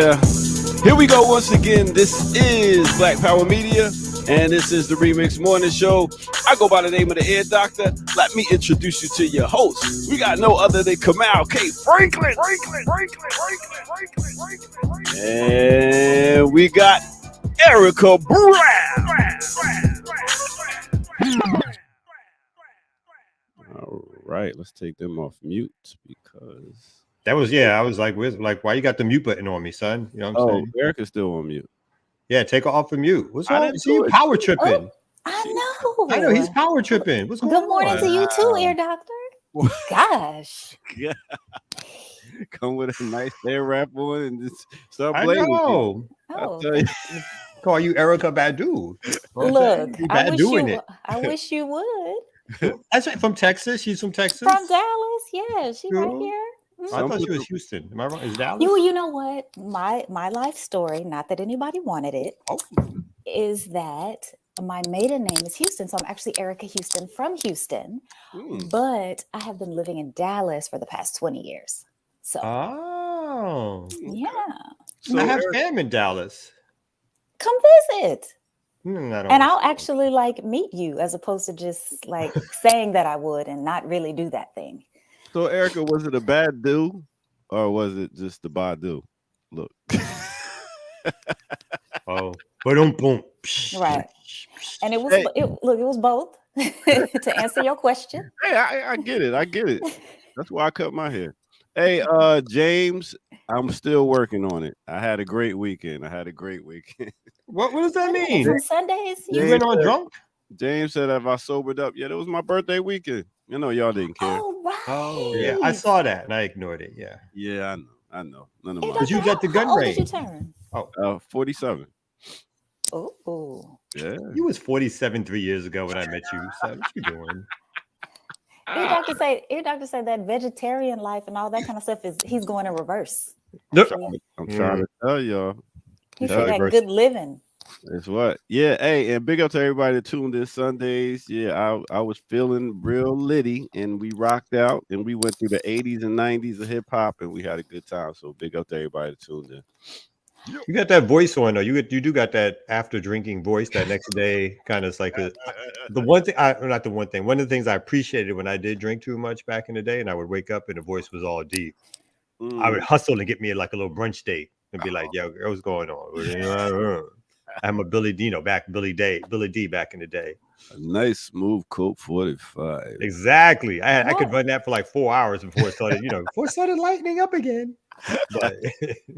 Yeah. Here we go once again. This is Black Power Media, and this is the Remix Morning Show. I go by the name of the Air Doctor. Let me introduce you to your host. We got no other than Kamal K. Franklin. And we got Erica Brown. All right, let's take them off mute because that was I was like, why you got the mute button on me, son? You know what I'm saying? Erica's still on mute. Yeah, take her off the mute. What's wrong? Is he power tripping? Oh, I know he's power tripping. What's going on? Good morning to you too, Air Doctor. Gosh. Yeah. Come with a nice hair wrap on and just start I playing know. with you. Call you Erica Badu. Look, I Baduing wish you would. That's right. From Texas. She's from Texas. From Dallas, yeah, she's right here. I thought she was Houston. Am I wrong? Is Dallas? You know what? My life story, not that anybody wanted it, is that my maiden name is Houston. So I'm actually Erica Houston from Houston. But I have been living in Dallas for the past 20 years. So yeah. So I have fam in Dallas. Come visit. And I'll actually meet you as opposed to just saying that I would and not really do that thing. So Erica, was it a bad do or was it just the bad do? Look. Boom. Right. And it was both to answer your question. Hey, I get it. That's why I cut my hair. Hey, James, I'm still working on it. I had a great weekend. What does that mean? From Sundays, you went on drunk? James said if I sobered up, it was my birthday weekend. You know, y'all didn't care. Oh, right. Oh, yeah. I saw that and I ignored it. Yeah. Yeah, I know. None of Because you got the gun range. How old did you turn? 47. Oh. Yeah. You was 47 3 years ago when I met you. So what you doing? Your doctor said that vegetarian life and all that kind of stuff he's going in reverse. Nope. I'm trying to tell y'all. He said that good living. That's what. Yeah. Hey, and big up to everybody that tuned in Sundays. Yeah, I was feeling real litty, and we rocked out, and we went through the 80s and 90s of hip hop, and we had a good time. So big up to everybody that tuned in. You got that voice on though. You do got that after drinking voice. That next day, kind of like the one thing. Not the one thing. One of the things I appreciated when I did drink too much back in the day, and I would wake up and the voice was all deep. I would hustle and get me a little brunch date and be like, "Yo, what's going on?" I'm a Billy D back in the day. A nice smooth Colt 45. Exactly. I could run that for like 4 hours before it started. Before it started lightening up again. But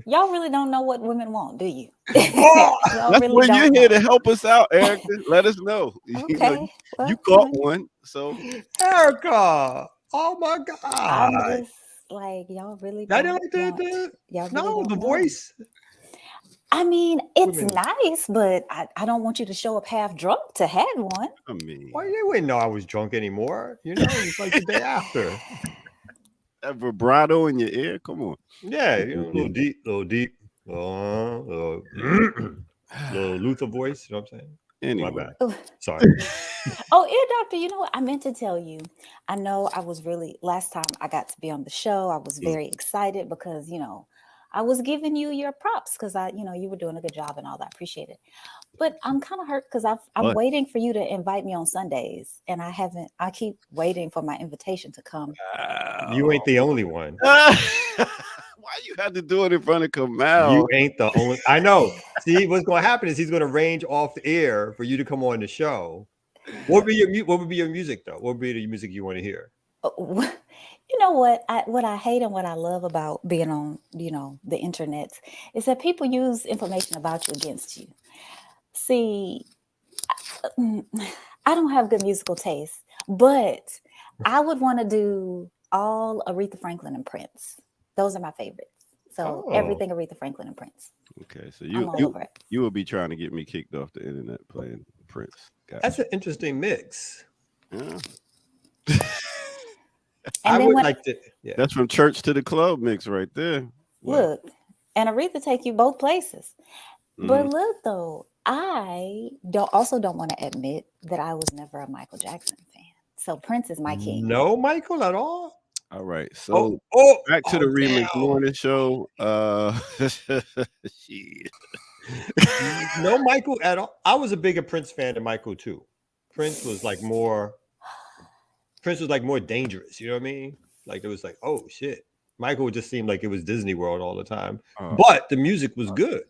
y'all really don't know what women want, do you? That's really when you're here to help us out, Erica. Let us know. Okay. You caught one, so Erica. Oh my God. I'm just y'all really. I didn't like that. No, the voice. I mean, it's nice, but I don't want you to show up half drunk to have one. I mean, well, you wouldn't know I was drunk anymore. It's like the day after. That vibrato in your ear, come on. Yeah, a little deep, little Luther voice. You know what I'm saying? Anyway, my bad. Sorry. Ear Doctor, you know what? I meant to tell you. I know I was last time I got to be on the show, I was very excited because, I was giving you your props because you were doing a good job and all that. I appreciate it. But I'm kind of hurt because I'm waiting for you to invite me on Sundays, and I haven't. I keep waiting for my invitation to come. You ain't the only one. Why you had to do it in front of Kamal? You ain't the only. I know. See, what's going to happen is he's going to range off the air for you to come on the show. What would be your music though? What would be the music you want to hear? You know what I hate and what I love about being on, the internet is that people use information about you against you. See, I don't have good musical taste, but I would want to do all Aretha Franklin and Prince. Those are my favorites. So everything Aretha Franklin and Prince. Okay, so you will be trying to get me kicked off the internet playing Prince. That's an interesting mix. Yeah. And I would like to. Yeah. That's from church to the club mix right there. Look, and Aretha take you both places. But look, though, I don't want to admit that I was never a Michael Jackson fan. So Prince is my king. No Michael at all? All right. So back to the remix morning show. Shit. No Michael at all. I was a bigger Prince fan than Michael too. Prince was like more dangerous. You know what I mean? Like it was like, oh shit. Michael just seemed like it was Disney World all the time. But the music was good.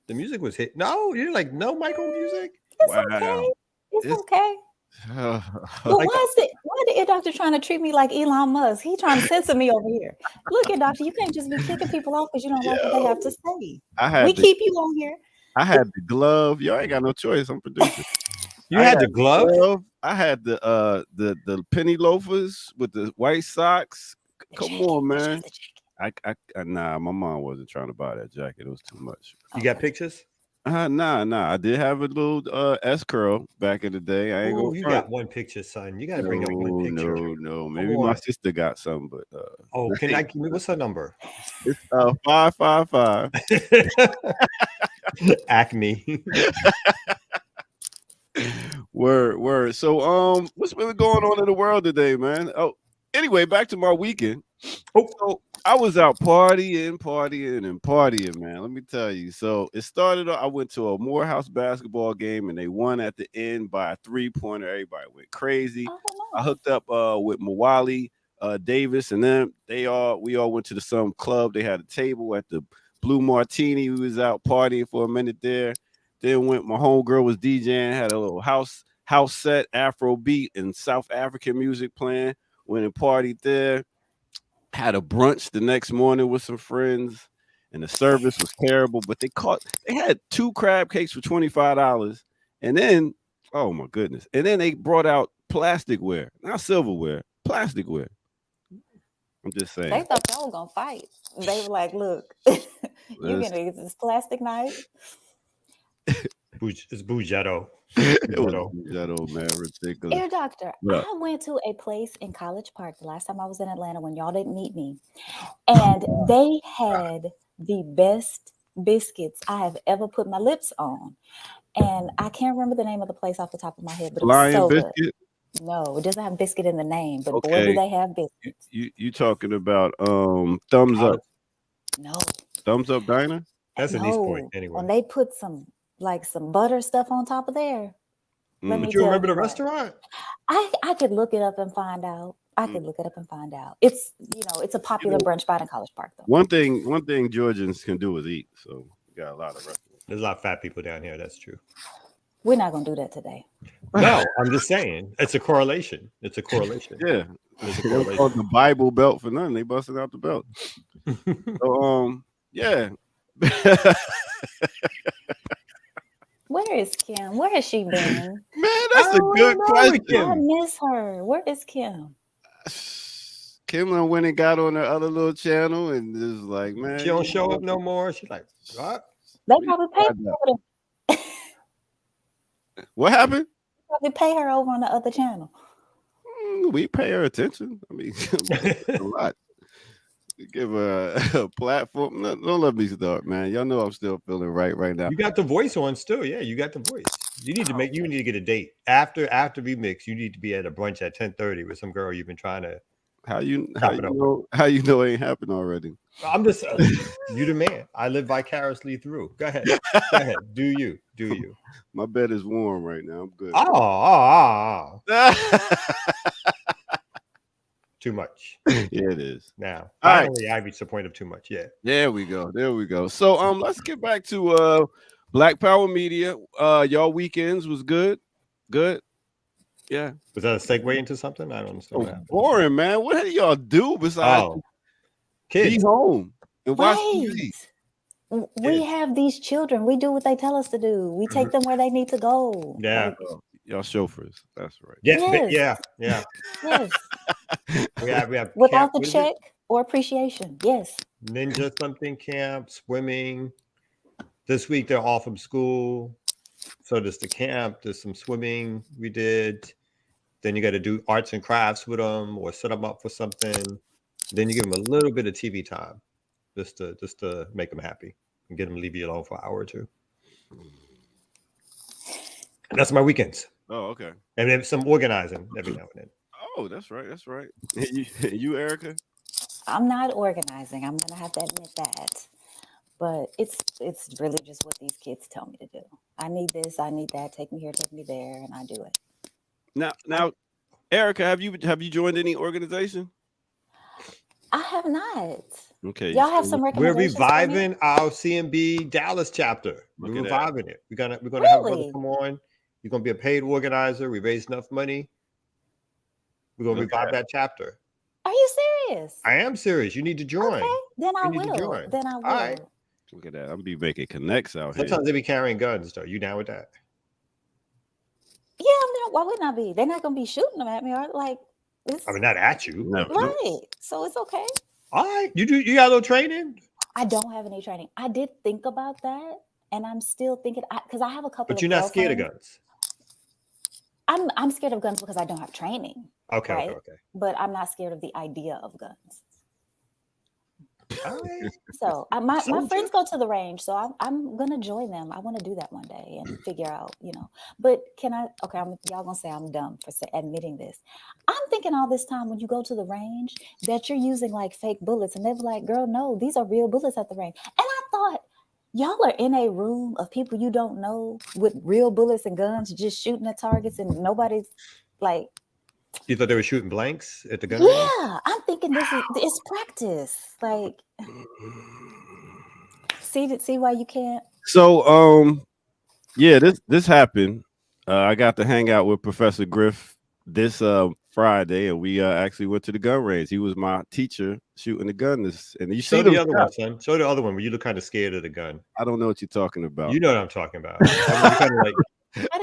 The music was hit. No, you're like no Michael music. It's okay. It's okay. But why the ear doctor trying to treat me like Elon Musk? He trying to censor me over here. Look, ear doctor, you can't just be kicking people off because you don't like what they have to say. We keep you on here. I had the glove. Y'all ain't got no choice. I'm producing. You had the glove? I had the penny loafers with the white socks. Come on, man. Nah, my mom wasn't trying to buy that jacket. It was too much. You got pictures? Nah. I did have a little S curl back in the day. I ain't gonna. You got one picture, son. You got to bring up one picture. No. Maybe my sister got some, but can I give me what's her number? It's 555. Acme. Word. So what's really going on in the world today, man? Oh, anyway, back to my weekend. So I was out partying, man. Let me tell you. So it started. I went to a Morehouse basketball game, and they won at the end by a 3-pointer. Everybody went crazy. I hooked up with Mawali Davis, and then we all went to some club. They had a table at the Blue Martini. We was out partying for a minute there. Then my homegirl was DJing, had a little house set, Afro beat, and South African music playing. Went and partied there. Had a brunch the next morning with some friends, and the service was terrible. But they had 2 crab cakes for $25, and then oh my goodness, and then they brought out plasticware, not silverware, plasticware. I'm just saying. They thought y'all were gonna fight. They were like, "Look, you gonna get this plastic knife." It's Bugetto. It was Bugetto, man, ridiculous. Ear doctor, I went to a place in College Park the last time I was in Atlanta when y'all didn't meet me, and they had the best biscuits I have ever put my lips on, and I can't remember the name of the place off the top of my head, but it was so biscuit? Good. No, it doesn't have biscuit in the name, but boy, do they have biscuits. You talking about Thumbs Up? No. Thumbs Up Diner? That's an East Point anyway. And they put some butter stuff on top of there. But you remember the restaurant? I could look it up and find out. It's it's a popular brunch spot in College Park though. One thing Georgians can do is eat. So we got a lot of restaurants. There's a lot of fat people down here. That's true. We're not gonna do that today. No, I'm just saying it's a correlation. Yeah, it's a correlation. They called the Bible Belt for nothing. They busted out the belt. So yeah. Where is Kim? Where has she been? Man, that's a good question. I miss her. Where is Kim? Kim went and got on her other little channel and is like, man, she don't show up no more. She's like, what? They probably pay her. What happened? They probably pay her over on the other channel. We pay her attention. I mean, a lot. Give her a platform. No, don't let me start, man. Y'all know I'm still feeling right now. You got the voice on still. Yeah, you got the voice. You need to get a date. After remix, you need to be at a brunch at 10:30 with some girl you've been trying to. How you know it ain't happened already? I'm just you the man. I live vicariously through. Go ahead. Do you. My bed is warm right now. I'm good. Too much. Yeah, it is. Now, finally, I reached the point of too much. Yeah. There we go. So, let's get back to Black Power Media. Y'all weekends was good. Yeah. Was that a segue into something? I don't understand. Oh, boring, man. What do y'all do besides kids be home and watch TV? We have these children. We do what they tell us to do. We take them where they need to go. Yeah. Y'all chauffeurs. That's right. Yeah. Yes. we have without the check or appreciation. Yes. Ninja something camp, swimming. This week they're off from school. So there's the camp, there's some swimming we did. Then you got to do arts and crafts with them or set them up for something. Then you give them a little bit of TV time just to make them happy and get them to leave you alone for an hour or two. And that's my weekends. Oh, okay. And then some organizing every now and then. Oh, that's right. That's right. You, Erica? I'm not organizing. I'm gonna have to admit that. But it's really just what these kids tell me to do. I need this, I need that, take me here, take me there, and I do it. Now, Erica, have you joined any organization? I have not. Okay, Y'all have so some We're recommendations for me? reviving our CMB Dallas chapter. look We're at that. reviving it. We're gonna have a brother Really? come on. You're gonna be a paid organizer. We raised enough money. We're gonna Look at revive that. that chapter. Are you serious? I am serious. You need to join. Okay, then I You need to will. join. Then I All right. will. Look at that. I'm be making connects out here. Sometimes they be carrying guns though. You down with that? Yeah, I'm not. Why wouldn't I be? They're not gonna be shooting them at me, are like it's I mean, not at you. Never. right. So it's okay. All right. You got a little training, I don't have any training. I did think about that, and I'm still thinking because I have a couple but of you're not scared of girlfriends. guns. I'm scared of guns because I don't have training, Okay. right? Okay. But I'm not scared of the idea of guns. All right. So my Soldier. friends go to the range, so I'm gonna join them. I want to do that one day and figure out, But can I? Okay, y'all gonna say I'm dumb for admitting this. I'm thinking all this time when you go to the range that you're using like fake bullets, and they're like, "Girl, no, these are real bullets at the range." And I thought y'all are in a room of people you don't know with real bullets and guns, just shooting at targets, and nobody's like. You thought they were shooting blanks at the gun range? Yeah, I'm thinking it's practice. Like, see why you can't. So, yeah, this happened. I got to hang out with Professor Griff this Friday, and we actually went to the gun range. He was my teacher shooting the gun. And you Show see the other one, son. Show the other one where you look kind of scared of the gun. I don't know what you're talking about. You know what I'm talking about. I mean, kind of like,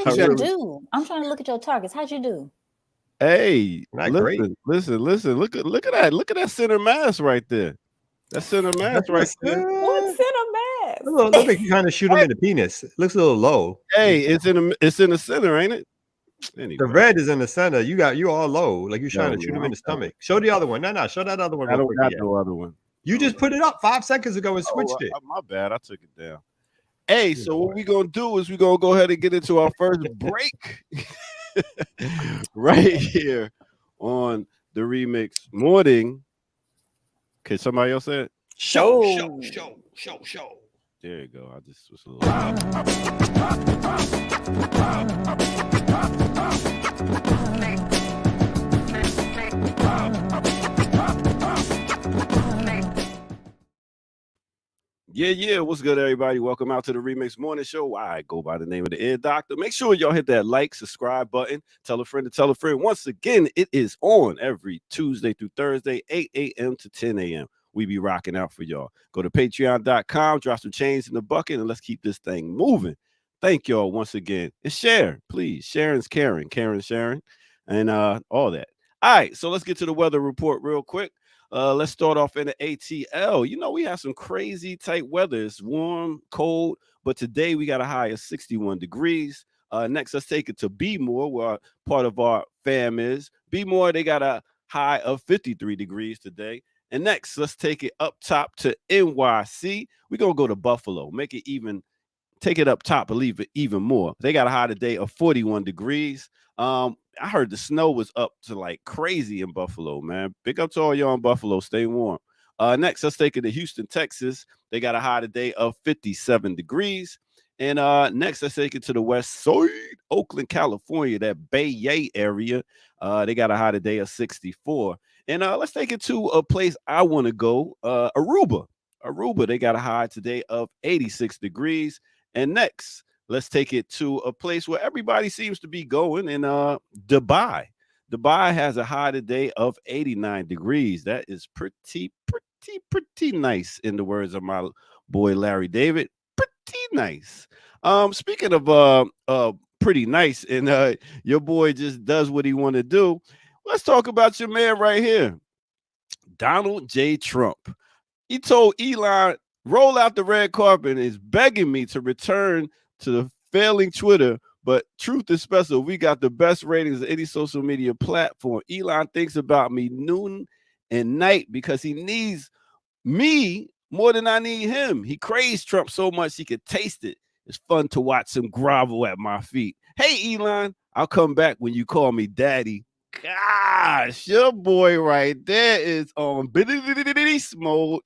How did you do? I'm trying to look at your targets. How'd you do? Hey, Not listen, great. listen. Look at that. Look at that center mass right there. That center mass right there. What's in a mass? Looks like you kind of shoot him in the penis. It looks a little low. Hey, it's in the center, ain't it? Anyway. The red is in the center. You all low, like you're trying to shoot him in the stomach. Show the other one. No. Show that other one. I don't got no other one. You just put it up 5 seconds ago and switched it. My bad. I took it down. Hey, so what we're gonna do is we're gonna go ahead and get into our first break right here on the Remix Morning. Can somebody else say it? Show. There you go. I just was a little. Yeah. What's good, everybody? Welcome out to the Remix Morning Show. I go by the name of the Ear Doctor. Make sure y'all hit that like, subscribe button. Tell a friend to tell a friend. Once again, it is on every Tuesday through Thursday, 8 a.m. to 10 a.m. We be rocking out for y'all. Go to patreon.com, drop some change in the bucket, and let's keep this thing moving. Thank y'all once again. And share, please. Sharon's caring. Karen's sharing. And all that. All right, so let's get to the weather report real quick. Let's start off in the ATL. You know, we have some crazy tight weather. It's warm, cold, but today we got a high of 61 degrees. Next, let's take it to B-More, where part of our fam is. B-More, they got a high of 53 degrees today. And next, let's take it up top to NYC. We're going to go to Buffalo, make it even, take it up top and leave it even more. They got a high today of 41 degrees. I heard the snow was up to like crazy in Buffalo, man. Big up to all y'all in Buffalo. Stay warm. Next, let's take it to Houston, Texas. They got a high today of 57 degrees. And next, let's take it to the west side, Oakland, California, that Bay area. They got a high today of 64. And let's take it to a place I want to go, Aruba. Aruba, they got a high today of 86 degrees. And next, let's take it to a place where everybody seems to be going in Dubai. Dubai has a high today of 89 degrees. That is pretty nice, in the words of my boy Larry David. Pretty nice. Speaking of pretty nice, and your boy just does what he want to do. Let's talk about your man right here, Donald J. Trump. He told Elon, roll out the red carpet, and is begging me to return to the failing Twitter, but truth is special. We got the best ratings of any social media platform. Elon thinks about me noon and night because he needs me more than I need him. He craves Trump so much he could taste it. It's fun to watch him grovel at my feet. Hey, Elon, I'll come back when you call me daddy. gosh, your boy right there is on beast mode.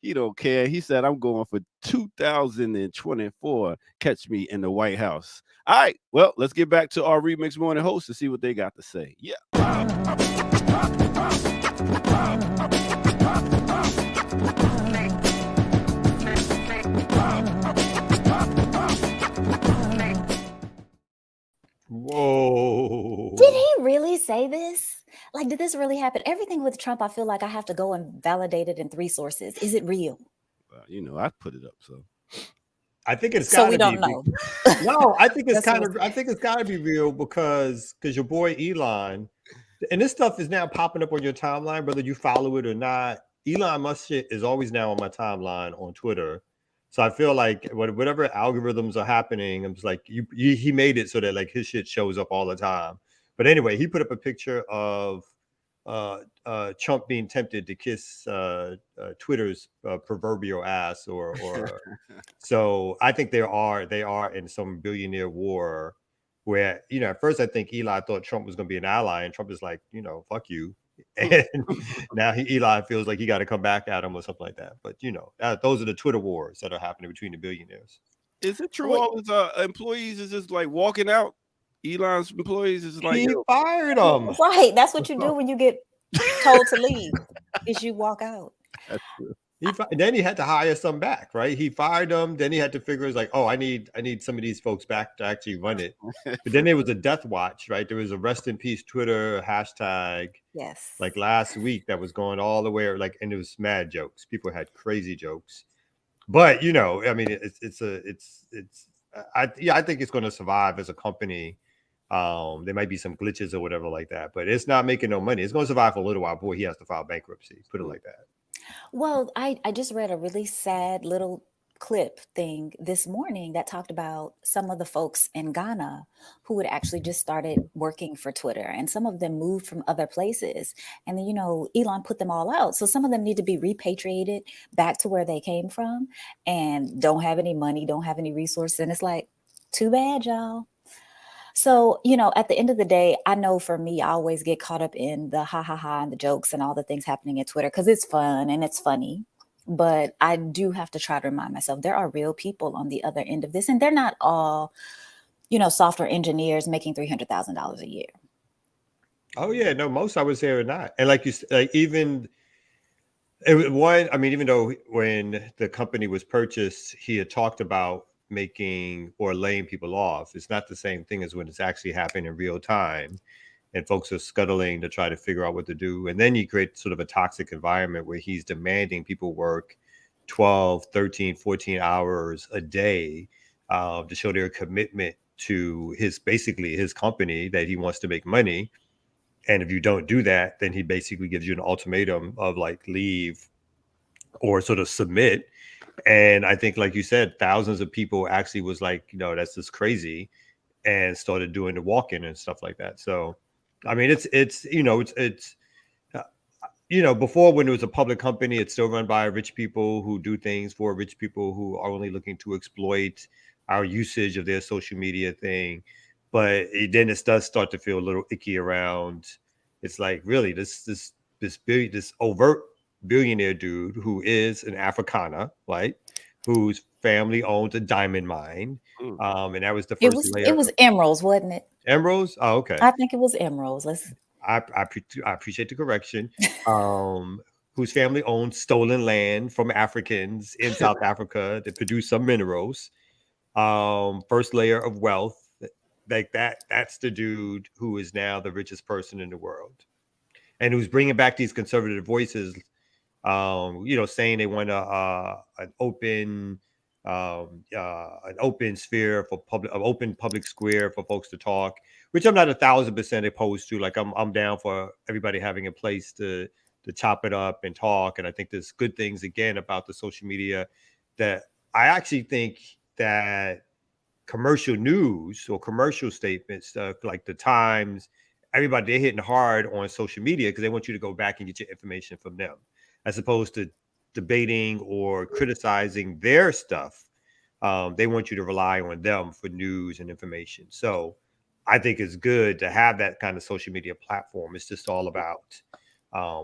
He don't care. He said, I'm going for 2024. Catch me in the White House. All right. Well, let's get back to our Remix Morning host to see what they got to say. Yeah. Whoa. Did he really say this? Like, did this really happen? Everything with Trump, I feel like I have to go and validate it in 3 sources. Is it real? Well, I put it up, so. I think it's So got we to be. don't know. No, I think it's That's kind what of. I think it's got to be real because your boy Elon, and this stuff is now popping up on your timeline, whether you follow it or not. Elon Musk shit is always now on my timeline on Twitter. So I feel like whatever algorithms are happening, I'm just like he made it so that like his shit shows up all the time. But anyway, he put up a picture of Trump being tempted to kiss Twitter's proverbial ass, or so I think they are in some billionaire war where, at first I think Eli thought Trump was going to be an ally, and Trump is like, fuck you. And now Eli feels like he got to come back at him or something like that. But those are the Twitter wars that are happening between the billionaires. Is it true all his employees is just like walking out? Elon's employees is like, he fired them. Right. That's what you do when you get told to leave, is you walk out. That's true. Then he had to hire some back, right? He fired them. Then he had to figure, it's like, oh, I need some of these folks back to actually run it. But then there was a death watch, right? There was a rest in peace Twitter hashtag. Yes. Like last week that was going all the way, like, and it was mad jokes. People had crazy jokes. But I mean, I think it's going to survive as a company. There might be some glitches or whatever like that, but it's not making no money. It's going to survive for a little while before he has to file bankruptcy. Put it like that. Well, I just read a really sad little clip thing this morning that talked about some of the folks in Ghana who had actually just started working for Twitter, and some of them moved from other places. And then, Elon put them all out. So some of them need to be repatriated back to where they came from and don't have any money, don't have any resources. And it's like, too bad, y'all. So, at the end of the day, I know for me, I always get caught up in the ha ha ha and the jokes and all the things happening at Twitter because it's fun and it's funny. But I do have to try to remind myself there are real people on the other end of this, and they're not all, software engineers making $300,000 a year. Oh yeah, no, most I would say are not. And like you said, like even one, I mean, even though when the company was purchased, he had talked about making or laying people off. It's not the same thing as when it's actually happening in real time and folks are scuttling to try to figure out what to do. And then you create sort of a toxic environment where he's demanding people work 12, 13, 14 hours a day to show their commitment to basically his company that he wants to make money. And if you don't do that, then he basically gives you an ultimatum of like leave or sort of submit. And I think, like you said, thousands of people actually was like, that's just crazy, and started doing the walk-in and stuff like that. So, I mean, it's before when it was a public company, it's still run by rich people who do things for rich people who are only looking to exploit our usage of their social media thing. But then it does start to feel a little icky around. It's like, really, this overt billionaire dude who is an Afrikaner, right? Whose family owns a diamond mine. And that was the first layer. It was emeralds, wasn't it? Emeralds? Oh, okay. I think it was emeralds. I appreciate the correction. Whose family owns stolen land from Africans in South Africa that produce some minerals. First layer of wealth. Like that's the dude who is now the richest person in the world, and who's bringing back these conservative voices, saying they want an open sphere for an open public square for folks to talk, which I'm not 1,000% opposed to. Like I'm down for everybody having a place to chop it up and talk. And I think there's good things again about the social media that I actually think that commercial news or commercial statements like the Times, everybody, they're hitting hard on social media because they want you to go back and get your information from them, as opposed to debating or criticizing their stuff. They want you to rely on them for news and information. So I think it's good to have that kind of social media platform. It's just all about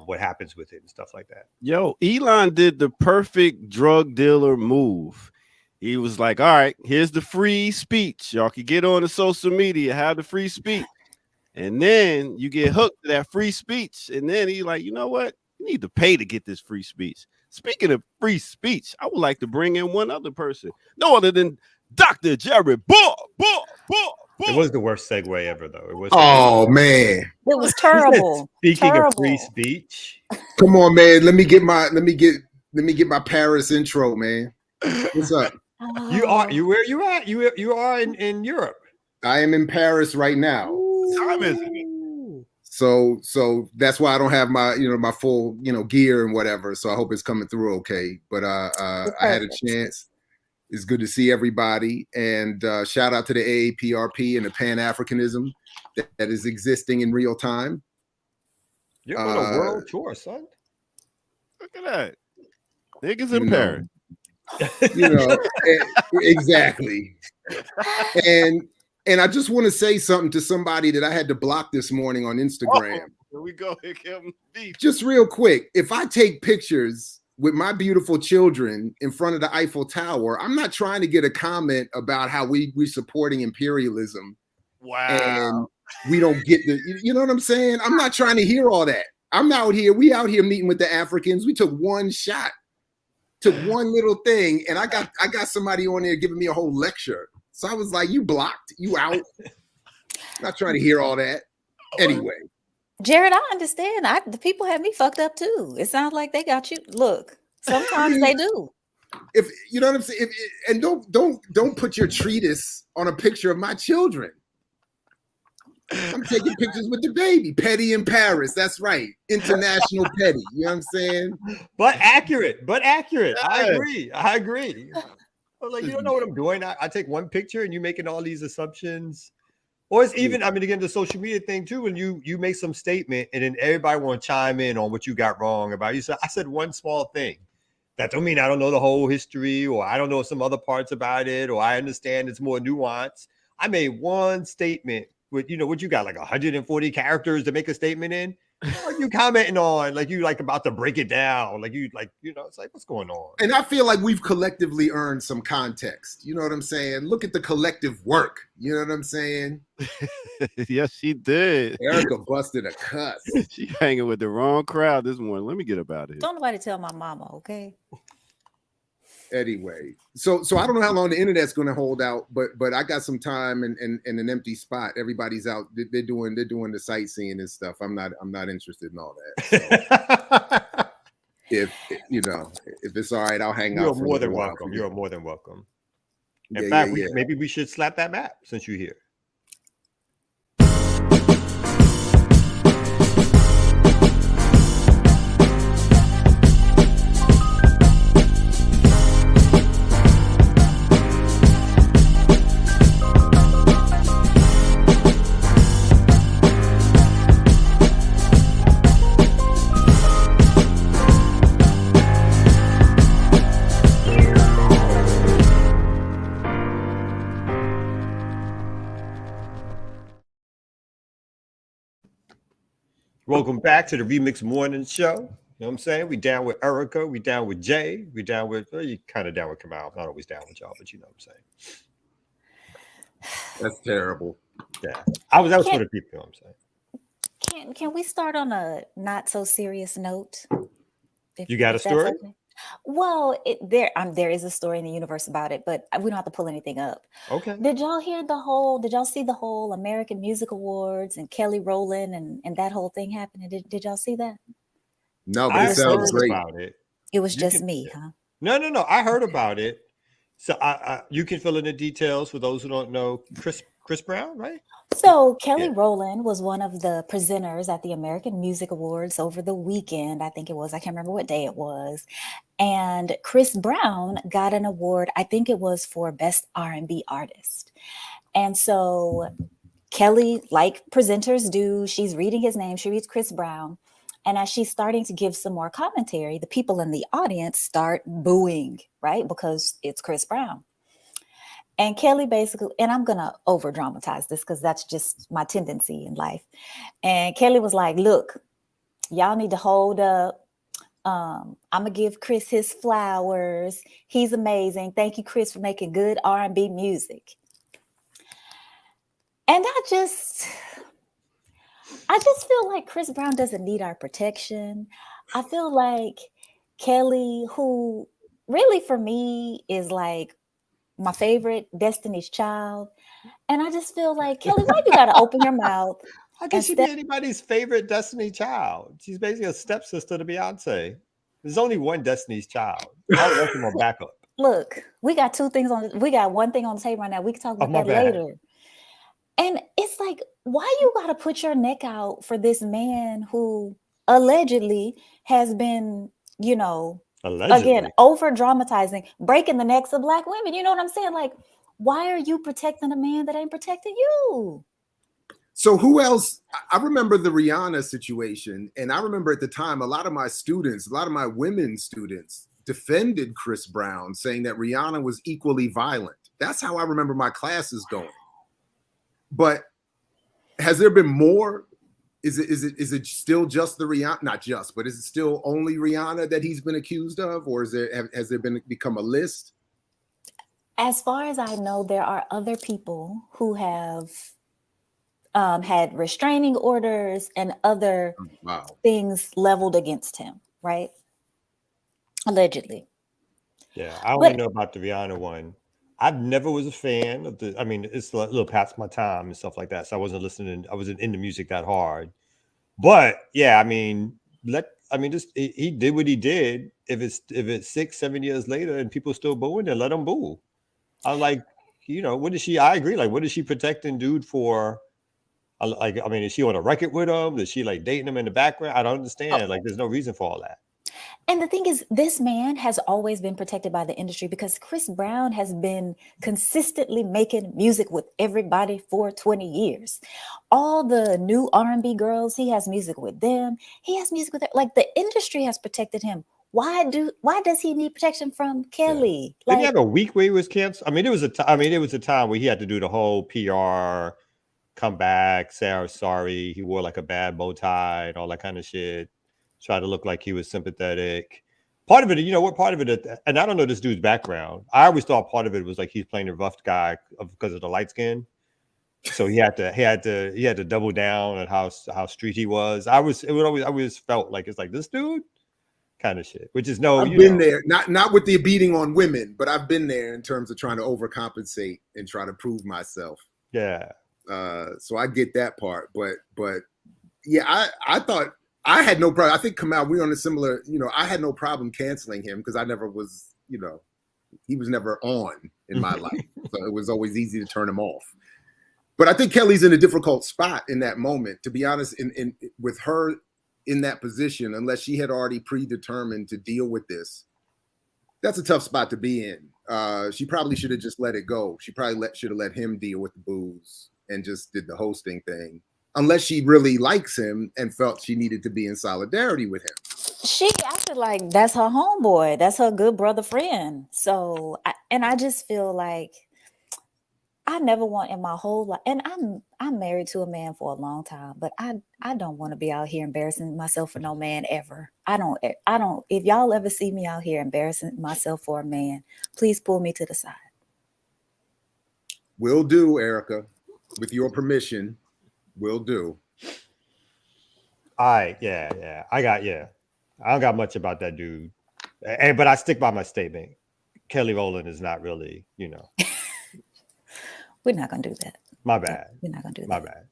what happens with it and stuff like that. Yo, Elon did the perfect drug dealer move. He was like, all right, here's the free speech. Y'all can get on the social media, have the free speech. And then you get hooked to that free speech. And then he's like, you know what? You need to pay to get this free speech. Speaking of free speech, I would like to bring in one other person. No other than Dr. Jared Bull. It was the worst segue ever, though. It was. Oh man, It was terrible. Speaking terrible. of free speech, come on, man. Let me get my Paris intro, man. What's up? you where you at? You are in Europe. I am in Paris right now. Time is it? So that's why I don't have my my full gear and whatever. So I hope it's coming through okay. But I had a chance. It's good to see everybody, and shout out to the AAPRP and the Pan-Africanism that is existing in real time. You're on a world tour, son. Look at that. Niggas in Paris. Exactly. And I just want to say something to somebody that I had to block this morning on Instagram. Here we go. Just real quick, if I take pictures with my beautiful children in front of the Eiffel Tower, I'm not trying to get a comment about how we're supporting imperialism. Wow. And we don't get you know what I'm saying? I'm not trying to hear all that. We out here meeting with the Africans. We took one shot, took one little thing, and I got somebody on there giving me a whole lecture. So I was like, you blocked, you out. Not trying to hear all that. Anyway. Jared, I understand. The people have me fucked up too. It sounds like they got you. Look, sometimes they do. If you know what I'm saying, and don't put your treatise on a picture of my children. I'm taking pictures with the baby, Petty in Paris. That's right, international Petty. You know what I'm saying? But accurate. I agree. I was like, you don't know what I'm doing. I take one picture and you making all these assumptions. Or it's even, again, the social media thing too, when you make some statement and then everybody want to chime in on what you got wrong about. You said, I said one small thing. That don't mean I don't know the whole history, or I don't know some other parts about it, or I understand it's more nuanced. I made one statement with, what you got, like 140 characters to make a statement in. What you commenting on, like you about to break it down, it's like, what's going on? And I feel like we've collectively earned some context. You know what I'm saying? Look at the collective work. You know what I'm saying? Yes, she did. Erica busted a cuss. She hanging with the wrong crowd this morning. Let me get up out of here. Don't nobody tell my mama, okay? Anyway, so I don't know how long the internet's going to hold out, but I got some time and an empty spot. Everybody's out. They're doing the sightseeing and stuff. I'm not interested in all that. So if it's all right, I'll hang out. You're more than welcome. You're more than welcome. In fact, maybe we should slap that map since you're here. Welcome back to the Remix Morning Show. You know what I'm saying? We down with Erica. We down with Jay. We down with, you kind of down with Kamal. Not always down with y'all, but you know what I'm saying. That's terrible. Yeah. That was for the people, you know what I'm saying. Can we start on a not so serious note? You got a story? Okay? Well, there is a story in the universe about it, but we don't have to pull anything up. Okay. Did y'all see the whole American Music Awards and Kelly Rowland and that whole thing happening? Did y'all see that? No, but it sounds great. About it. It was just me, huh? No. I heard about it. So you can fill in the details for those who don't know. Chris Brown, right? So Kelly Rowland was one of the presenters at the American Music Awards over the weekend. I think it was. I can't remember what day it was. And Chris Brown got an award. I think it was for Best R&B Artist. And so Kelly, like presenters do, she's reading his name. She reads Chris Brown. And as she's starting to give some more commentary, the people in the audience start booing, right? Because it's Chris Brown. And Kelly basically, and I'm gonna over dramatize this because that's just my tendency in life. And Kelly was like, "Look, y'all need to hold up. I'm gonna give Chris his flowers. He's amazing. Thank you, Chris, for making good R&B music." And I just feel like Chris Brown doesn't need our protection. I feel like Kelly, who really for me is like my favorite Destiny's Child, and I just feel like, Kelly, why you gotta open your mouth? How can and she be anybody's favorite Destiny Child? She's basically a stepsister to Beyonce. There's only one Destiny's Child. All the rest of them are backup. Look, we got one thing on the table right now. We can talk about that bad. later. And it's like, why you gotta put your neck out for this man who allegedly has been, again, over dramatizing, breaking the necks of Black women. You know what I'm saying? Like, why are you protecting a man that ain't protecting you? So who else? I remember the Rihanna situation, and I remember at the time a lot of my women students defended Chris Brown, saying that Rihanna was equally violent. That's how I remember my classes going. But has there been more? Is it still just the Rihanna? Not just, but is it still only Rihanna that he's been accused of, or has there become a list? As far as I know, there are other people who have had restraining orders and other things leveled against him, right? Allegedly. Yeah, I only know about the Rihanna one. I never was a fan of it's a little past my time and stuff like that. So I wasn't into music that hard. But yeah, he did what he did. If it's 6-7 years later and people still booing, then let them boo. I'm like, what is she? I agree. Like, what is she protecting dude for? Is she on a record with him? Is she like dating him in the background? I don't understand. Like, there's no reason for all that. And the thing is, this man has always been protected by the industry because Chris Brown has been consistently making music with everybody for 20 years. All the new R&B girls, he has music with them. He has music with like the industry has protected him. Why does he need protection from Kelly? Yeah. Didn't he have a week where he was canceled? It was a time where he had to do the whole PR, come back, say I'm sorry. He wore like a bad bow tie and all that kind of shit. Try to look like he was sympathetic. Part of it, part of it, and I don't know this dude's background. I always thought part of it was like he's playing a rough guy because of the light skin. So he had to double down on how street he was. I always felt like it's like this dude kind of shit, which is I've been there, not with the beating on women, but I've been there in terms of trying to overcompensate and try to prove myself. Yeah. So I get that part, but yeah, I thought. I had no problem. I think Kamal, we're on a similar, I had no problem canceling him because I never was, he was never on in my life. So it was always easy to turn him off. But I think Kelly's in a difficult spot in that moment, to be honest, with her in that position, unless she had already predetermined to deal with this. That's a tough spot to be in. She probably should have just let it go. She probably should have let him deal with the booze and just did the hosting thing. Unless she really likes him and felt she needed to be in solidarity with him. She acted like that's her homeboy. That's her good brother friend. So, I just feel like I never want in my whole life, and I'm married to a man for a long time, but I don't want to be out here embarrassing myself for no man ever. I don't, if y'all ever see me out here embarrassing myself for a man, please pull me to the side. Will do, Erica. With your permission. Will do. Yeah. I don't got much about that dude, but I stick by my statement. Kelly Rowland is not really, We're not gonna do that. My bad. We're not gonna do that. My bad.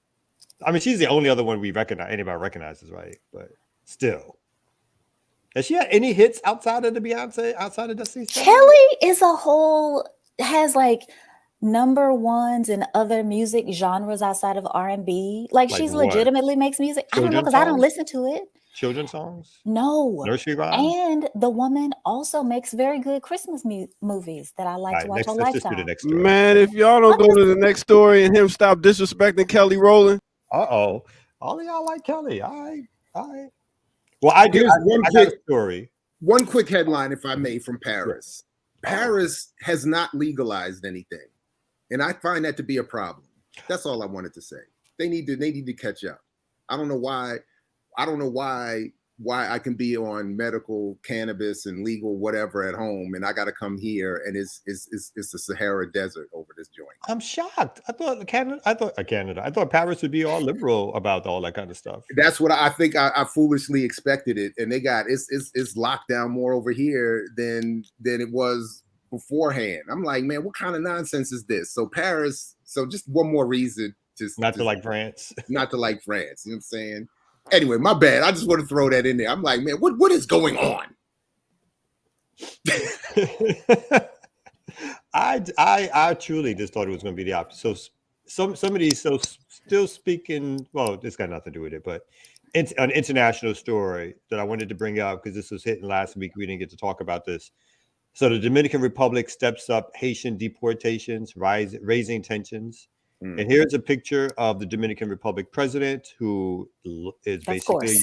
She's the only other one anybody recognizes, right? But still, has she had any hits outside of Beyonce, outside of Destiny's Child? Kelly has like number ones in other music genres outside of R&B. Like she's what? Legitimately makes music. I don't know because I don't listen to it. Children's songs? No. Nursery rhymes? And the woman also makes very good Christmas movies that I like to watch on Lifetime. Let's just do the next story. Man, if y'all don't go to the next story and him stop disrespecting Kelly Rowland. All of y'all like Kelly. All right. Well, I got a story. One quick headline, if I may, from Paris. Sure. Paris has not legalized anything. And I find that to be a problem. That's all I wanted to say. They need to catch up. I don't know why I can be on medical cannabis and legal whatever at home, and I got to come here and it's the Sahara Desert over this joint. I'm shocked. I thought Canada. I thought Paris would be all liberal about all that kind of stuff. That's what I think. I foolishly expected it, and they got it's locked down more over here than it was beforehand. I'm like, man, what kind of nonsense is this? So Paris. So just one more reason not to like France. Not to like France. You know what I'm saying? Anyway, my bad. I just want to throw that in there. I'm like, man, what is going on? I truly just thought it was going to be the opposite. So some of these, still speaking. Well, this got nothing to do with it, but it's an international story that I wanted to bring up because this was hitting last week. We didn't get to talk about this. So the Dominican Republic steps up Haitian deportations, raising tensions. And here's a picture of the Dominican Republic president, who is basically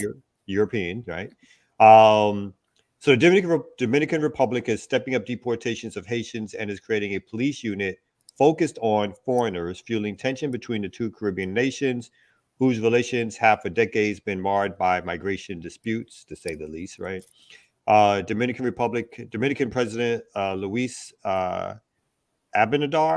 European, right? So the Dominican Republic is stepping up deportations of Haitians and is creating a police unit focused on foreigners, fueling tension between the two Caribbean nations, whose relations have for decades been marred by migration disputes, to say the least, right? Dominican President Luis Abinader,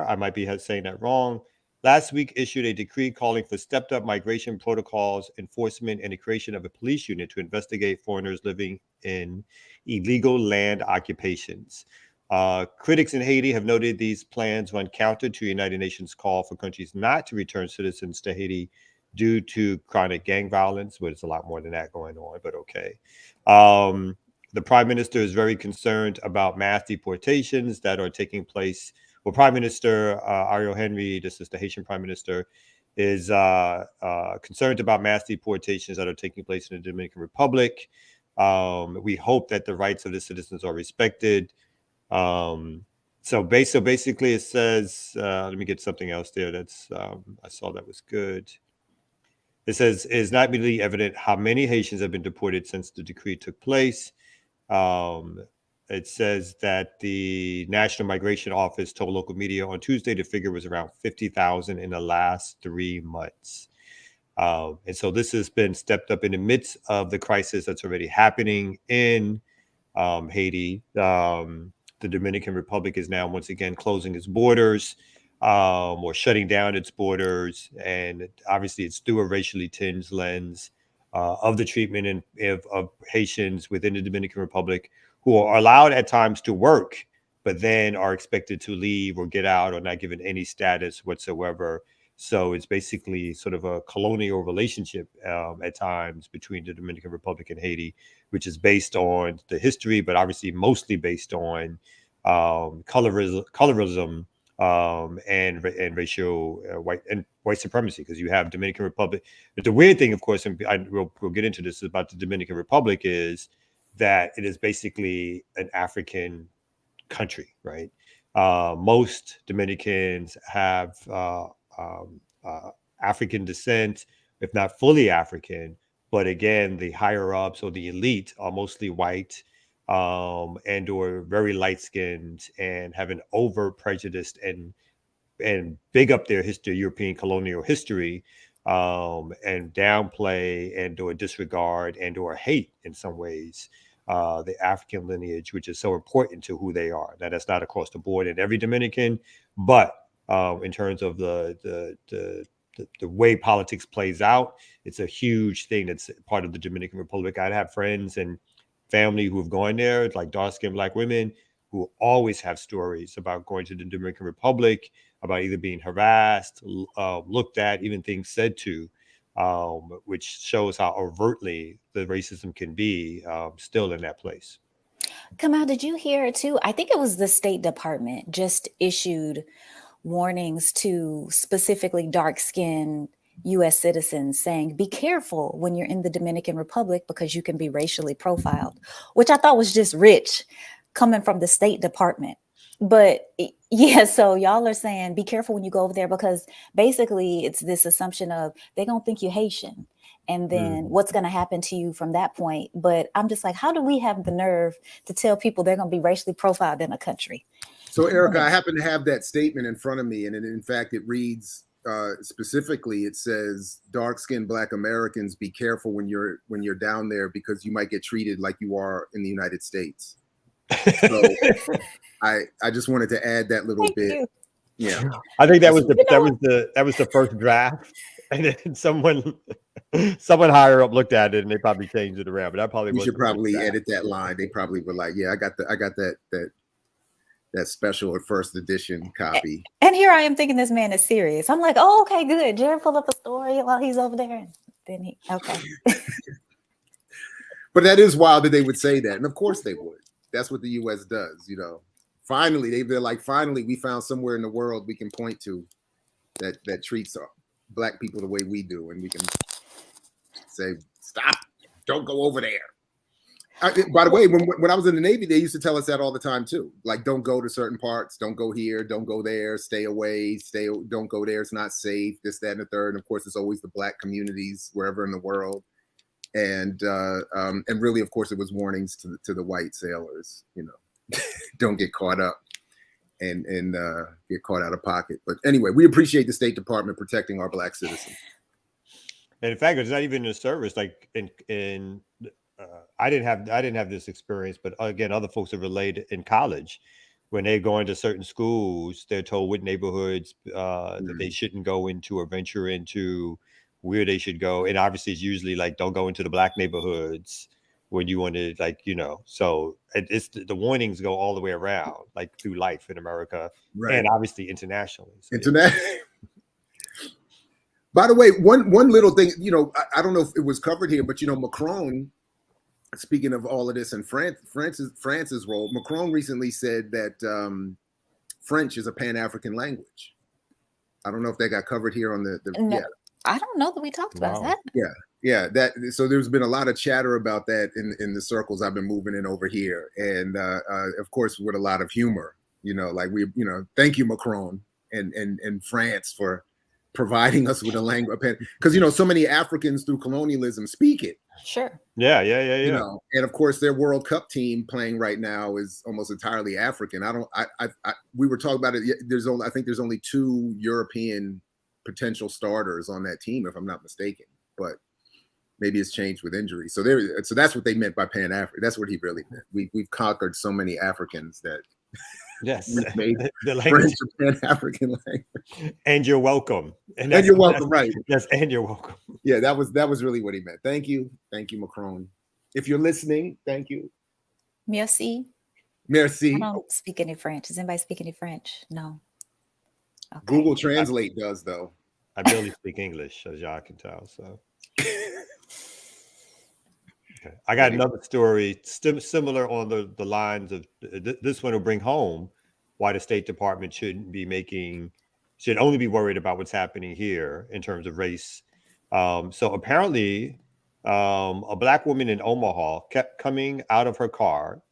I might be saying that wrong, last week issued a decree calling for stepped up migration protocols, enforcement, and the creation of a police unit to investigate foreigners living in illegal land occupations. Critics in Haiti have noted these plans run counter to the United Nations call for countries not to return citizens to Haiti due to chronic gang violence, but it's a lot more than that going on, but okay. The prime minister is very concerned about mass deportations that are taking place. Well, Prime Minister Ariel Henry, this is the Haitian prime minister, is concerned about mass deportations that are taking place in the Dominican Republic. We hope that the rights of the citizens are respected. So basically it says, let me get something else there that's, I saw that was good. It says, it is not immediately evident how many Haitians have been deported since the decree took place. It says that the National Migration Office told local media on Tuesday the figure was around 50,000 in the last 3 months. And so this has been stepped up in the midst of the crisis that's already happening in Haiti. The Dominican Republic is now once again closing its borders or shutting down its borders. And obviously it's through a racially tinged lens of the treatment of Haitians within the Dominican Republic, who are allowed at times to work, but then are expected to leave or get out or not given any status whatsoever. So it's basically sort of a colonial relationship at times between the Dominican Republic and Haiti, which is based on the history, but obviously mostly based on colorism and racial white supremacy, because you have Dominican Republic. But the weird thing, of course, and we'll get into this about the Dominican Republic, is that it is basically an African country, right? Most Dominicans have African descent, if not fully African. But again, the higher ups or the elite are mostly white and or very light-skinned and have an over prejudiced and big up their history, European colonial history, and downplay and or disregard and or hate in some ways the African lineage, which is so important to who they are. Now, that's not across the board in every Dominican, but in terms of the way politics plays out, it's a huge thing that's part of the Dominican Republic. I'd have friends and family who have gone there, like dark-skinned Black women, who always have stories about going to the Dominican Republic, about either being harassed, looked at, even things said to, which shows how overtly the racism can be still in that place. Kamal, did you hear it too? I think it was the State Department just issued warnings to specifically dark-skinned U.S. citizens saying, be careful when you're in the Dominican Republic because you can be racially profiled, which I thought was just rich coming from the State Department. But yeah, so y'all are saying, be careful when you go over there, because basically it's this assumption of they're going to think you're Haitian. And then what's going to happen to you from that point? But I'm just like, how do we have the nerve to tell people they're going to be racially profiled in a country? So, Erica, I happen to have that statement in front of me, and in fact, it reads specifically. It says, "Dark-skinned Black Americans, be careful when you're down there because you might get treated like you are in the United States." So, I just wanted to add that little bit. Yeah, I think that was the first draft, and then someone higher up looked at it and they probably changed it around. But that probably we should probably edit that line. They probably were like, "Yeah, I got that special or first edition copy." And here I am thinking this man is serious. I'm like, oh, okay, good. Jared pulled up a story while he's over there. And then okay. But that is wild that they would say that. And of course they would. That's what the US does, Finally, they're like, finally, we found somewhere in the world we can point to that treats Black people the way we do. And we can say, stop, don't go over there. By the way, when I was in the Navy, they used to tell us that all the time too. Like, don't go to certain parts, don't go here, don't go there, stay away, don't go there, it's not safe, this, that, and the third. And of course, it's always the Black communities wherever in the world. And really, of course, it was warnings to the white sailors, don't get caught up and get caught out of pocket. But anyway, we appreciate the State Department protecting our Black citizens. And in fact, it's not even in the service. Like I didn't have this experience, but again, other folks have related in college. When they go into certain schools, they're told what neighborhoods that they shouldn't go into or venture into, where they should go. And obviously it's usually like, don't go into the Black neighborhoods when you want to, so it's the warnings go all the way around, like through life in America, right, and obviously internationally. So, By the way, one little thing, I don't know if it was covered here, but Macron, speaking of all of this in France's role, Macron recently said that French is a Pan-African language. I don't know if that got covered here on the no, I don't know that we talked about that. Yeah, so there's been a lot of chatter about that in the circles I've been moving in over here, and of course with a lot of humor, thank you, Macron and France, for providing us with a language, because so many Africans through colonialism speak it. Sure. Yeah. And of course their World Cup team playing right now is almost entirely African. We were talking about it. I think there's only 2 European potential starters on that team, if I'm not mistaken, but maybe it's changed with injury. So that's what they meant by Pan-African. That's what he really meant. We've conquered so many Africans that yes, we've made the French a Pan-African language. And you're welcome. And you're welcome, right? Yes, and you're welcome. Yeah, that was really what he meant. Thank you, Macron. If you're listening, thank you. Merci. Merci. I don't speak any French. Does anybody speak any French? No. Okay. Google Translate does, though. I barely speak English, as y'all can tell. So, okay. I got another story similar on the lines of this one will bring home why the State Department should only be worried about what's happening here in terms of race. So apparently, a Black woman in Omaha kept coming out of her car,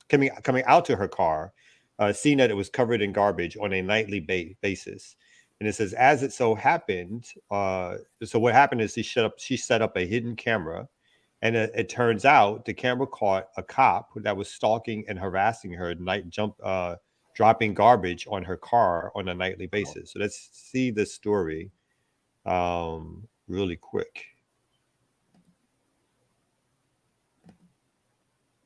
coming out to her car, seeing that it was covered in garbage on a nightly basis. And it says, as it so happened, so what happened is she set up a hidden camera, and it turns out the camera caught a cop that was stalking and harassing her dropping garbage on her car on a nightly basis. So let's see this story really quick.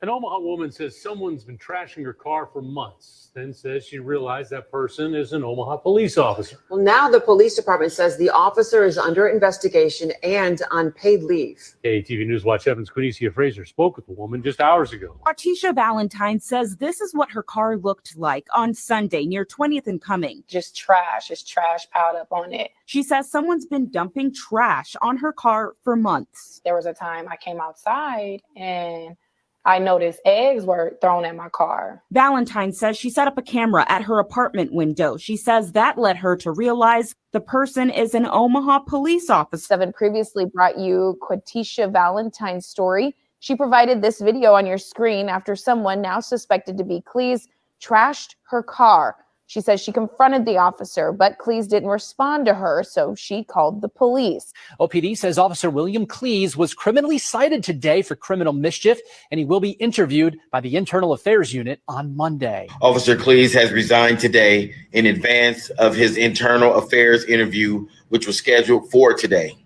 An Omaha woman says someone's been trashing her car for months, then says she realized that person is an Omaha police officer. Well, now the police department says the officer is under investigation and on paid leave. KTV News Watch 7's Quinicia Fraser spoke with the woman just hours ago. Artisha Valentine says this is what her car looked like on Sunday near 20th and Cumming. Just trash. It's trash piled up on it. She says someone's been dumping trash on her car for months. There was a time I came outside and I noticed eggs were thrown at my car. Valentine says she set up a camera at her apartment window. She says that led her to realize the person is an Omaha police officer. 7 previously brought you Quinicia Valentine's story. She provided this video on your screen after someone now suspected to be Cleese trashed her car. She says she confronted the officer, but Cleese didn't respond to her, so she called the police. OPD says Officer William Cleese was criminally cited today for criminal mischief, and he will be interviewed by the Internal Affairs Unit on Monday. Officer Cleese has resigned today in advance of his internal affairs interview, which was scheduled for today.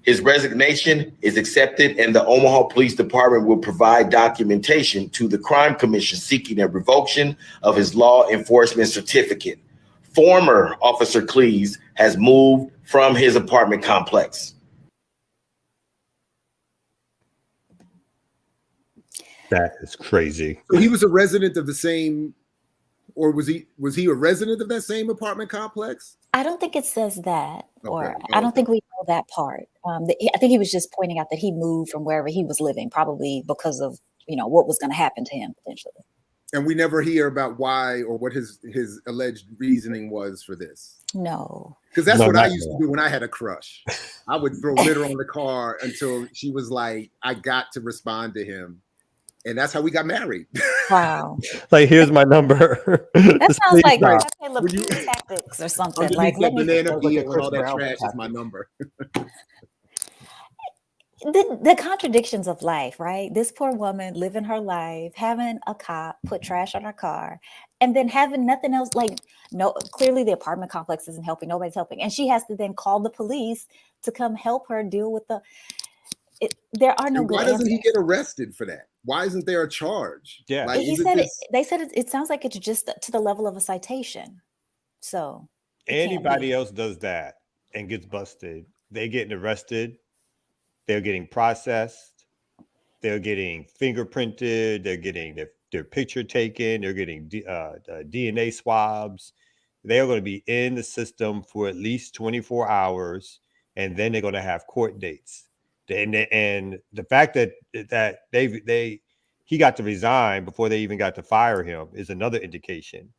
His resignation is accepted, and the Omaha Police Department will provide documentation to the Crime Commission seeking a revocation of his law enforcement certificate. Former Officer Cleese has moved from his apartment complex. That is crazy. So he was a resident of the same, or was he a resident of that same apartment complex? I don't think it says that, or Okay. I don't think we know that part. I think he was just pointing out that he moved from wherever he was living, probably because of what was going to happen to him potentially. And we never hear about why or what his alleged reasoning was for this. No, because that's No, what I not used to yet. do when I had a crush. I would throw litter on the car until she was like, I got to respond to him. And that's how we got married. wow, Like, here's my number. that Just sounds please like stop. When you- tactics or something. Underneath Like, that let me. banana Sounds like peel a and Chris all that Brown trash is tactic. my number. The contradictions of life, right? This poor woman living her life, having a cop put trash on her car, and then having nothing else. Like, no, clearly the apartment complex isn't helping. Nobody's helping, and she has to then call the police to come help her deal with there are no And good why doesn't answers. he get arrested for that? Why isn't there a charge? Yeah. Like, He isn't said this- they said it sounds like it's just to the level of a citation. So it can't Anybody be. else does that and gets busted, they getting arrested, they're getting processed, they're getting fingerprinted, they're getting their picture taken, they're getting DNA swabs. They are going to be in the system for at least 24 hours, and then they're going to have court dates. And the fact that he got to resign before they even got to fire him is another indication.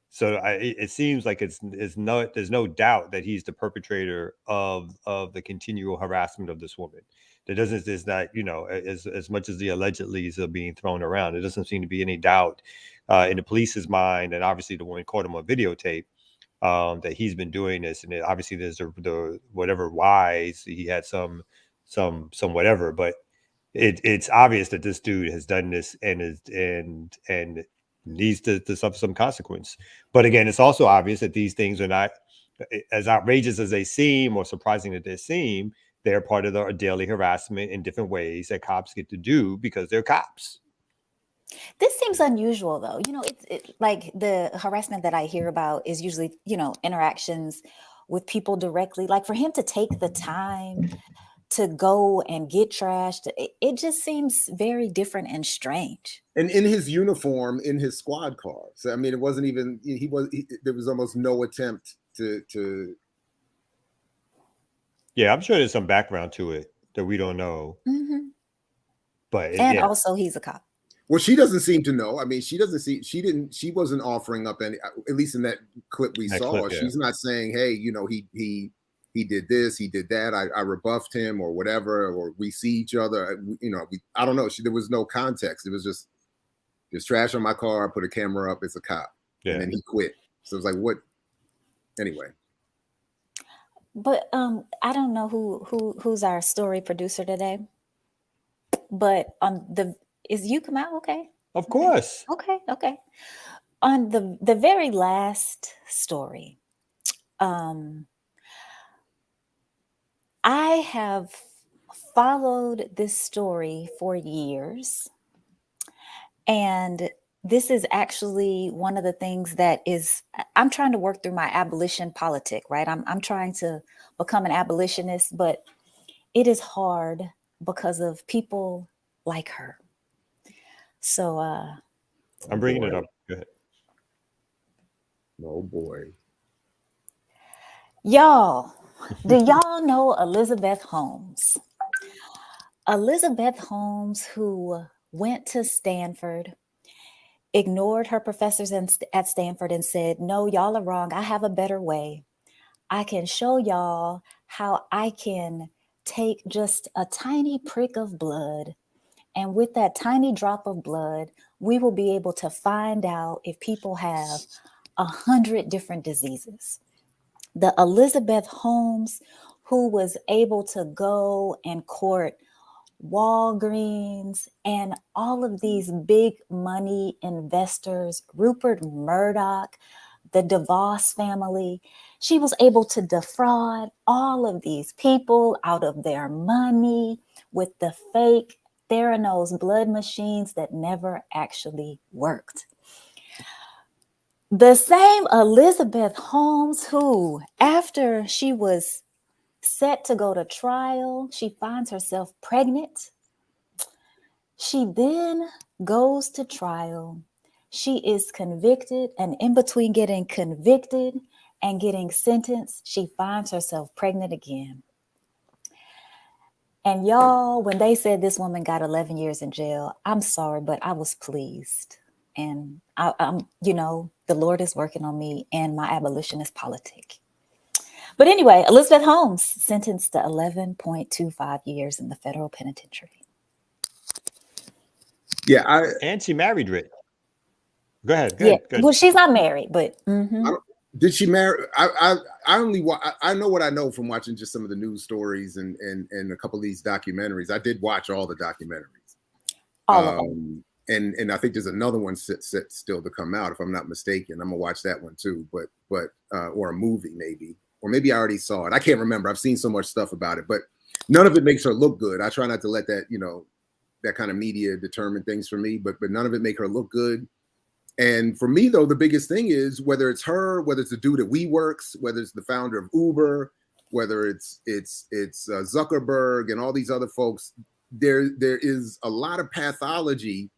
So it seems like there's no doubt that he's the perpetrator of the continual harassment of this woman. There's not, as much as the allegedlys are being thrown around, there doesn't seem to be any doubt in the police's mind, and obviously the one caught him on videotape, that he's been doing this. And obviously there's the whatever whys, he had some whatever, but it's obvious that this dude has done this and needs to suffer some consequence. But again, it's also obvious that these things are not as outrageous as they seem or surprising that they seem. They're part of the daily harassment in different ways that cops get to do because they're cops. This seems unusual, though. It's like the harassment that I hear about is usually, interactions with people directly. Like, for him to take the time to go and get trashed, it just seems very different and strange. And in his uniform, in his squad car. So I mean, it wasn't even there was almost no attempt to. Yeah, I'm sure there's some background to it that we don't know. Mm-hmm. But And also, he's a cop. Well, she doesn't seem to know. I mean, she wasn't offering up any, at least in that clip we saw. Yeah. She's not saying, hey, he did this, he did that, I rebuffed him or whatever, or we see each other. I don't know. There was no context. It was just trash on my car. I put a camera up. It's a cop. Yeah. And then he quit. So it was like, what? Anyway. But I don't know who's our story producer today. But is you come out okay? Of course. Okay. On the very last story, I have followed this story for years, and this is actually one of the things that I'm trying to work through my abolition politic, right? I'm trying to become an abolitionist, but it is hard because of people like her. So I'm bringing it up. Go ahead. Oh boy. Y'all, do y'all know Elizabeth Holmes? Elizabeth Holmes, who went to Stanford, ignored her professors at Stanford and said, no, y'all are wrong. I have a better way. I can show y'all how I can take just a tiny prick of blood, and with that tiny drop of blood, we will be able to find out if people have 100 different diseases. The Elizabeth Holmes, who was able to go and court Walgreens and all of these big money investors, Rupert Murdoch, the DeVos family, she was able to defraud all of these people out of their money with the fake Theranos blood machines that never actually worked. The same Elizabeth Holmes who, after she was set to go to trial, she finds herself pregnant. She then goes to trial. She is convicted, and in between getting convicted and getting sentenced, she finds herself pregnant again. And y'all, when they said this woman got 11 years in jail, I'm sorry, but I was pleased. And I'm, the Lord is working on me and my abolitionist politic. But anyway, Elizabeth Holmes sentenced to 11.25 years in the federal penitentiary. Yeah, and she married Rick. Go ahead. Well, she's not married, but did she marry? I know what I know from watching just some of the news stories and a couple of these documentaries. I did watch all the documentaries. All of them. And I think there's another one set still to come out, if I'm not mistaken. I'm gonna watch that one too, but or a movie maybe, or maybe I already saw it. I can't remember. I've seen so much stuff about it, but none of it makes her look good. I try not to let that, that kind of media determine things for me, but none of it make her look good. And for me, though, the biggest thing is whether it's her, whether it's the dude at WeWorks, whether it's the founder of Uber, whether it's Zuckerberg and all these other folks, there is a lot of pathology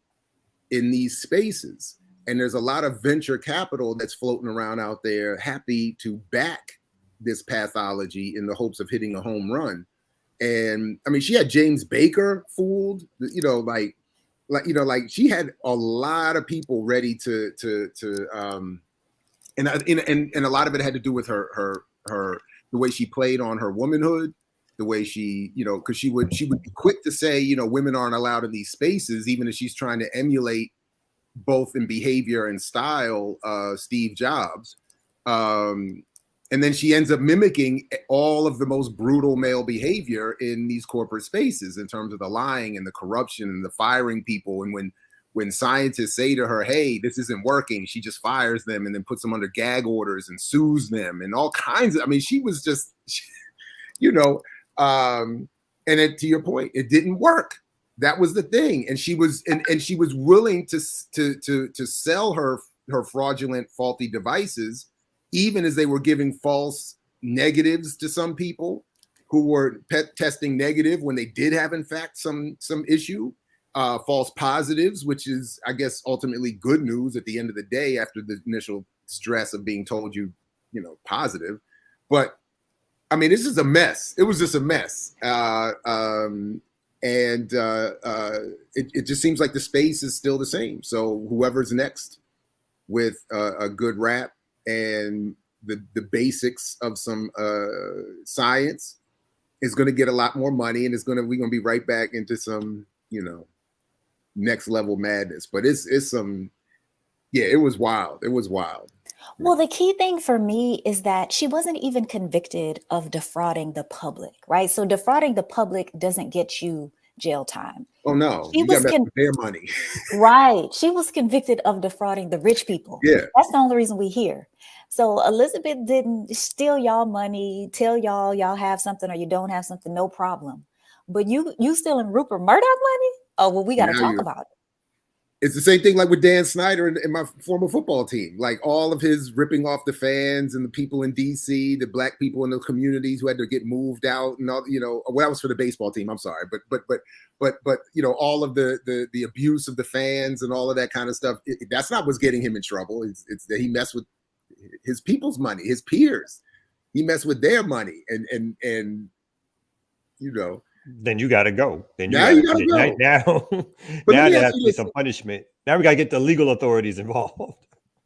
in these spaces. And there's a lot of venture capital that's floating around out there, happy to back this pathology in the hopes of hitting a home run. And I mean, she had James Baker fooled, like she had a lot of people ready to and a lot of it had to do with her the way she played on her womanhood, the way she, because she would be quick to say, women aren't allowed in these spaces, even as she's trying to emulate both in behavior and style Steve Jobs. And then she ends up mimicking all of the most brutal male behavior in these corporate spaces in terms of the lying and the corruption and the firing people. And when scientists say to her, hey, this isn't working, she just fires them and then puts them under gag orders and sues them and all kinds of, she was just, and to your point, it didn't work. That was the thing. And she was, and she was willing to sell her fraudulent, faulty devices, even as they were giving false negatives to some people who were testing negative when they did have, in fact, some issue, false positives, which is, I guess, ultimately good news at the end of the day after the initial stress of being told positive. But this is a mess. It was just a mess. It just seems like the space is still the same. So whoever's next with a good rap and the basics of some science is going to get a lot more money, and we're going to be right back into some next level madness. But it was wild. It was wild. Well, the key thing for me is that she wasn't even convicted of defrauding the public, right? So defrauding the public doesn't get you jail time. Oh no, you got their money. Right. She was convicted of defrauding the rich people. Yeah. That's the only reason we're here. So Elizabeth didn't steal y'all money, tell y'all have something or you don't have something, no problem. But you stealing Rupert Murdoch money? Oh, well, we got to talk about it. It's the same thing like with Dan Snyder in my former football team. Like all of his ripping off the fans and the people in DC, the black people in the communities who had to get moved out and all, well, that was for the baseball team. I'm sorry. But all of the abuse of the fans and all of that kind of stuff. That's not what's getting him in trouble. It's that he messed with his people's money, his peers. He messed with their money and then you got to go. Then you got to go. Now there has to be some punishment. Now we got to get the legal authorities involved.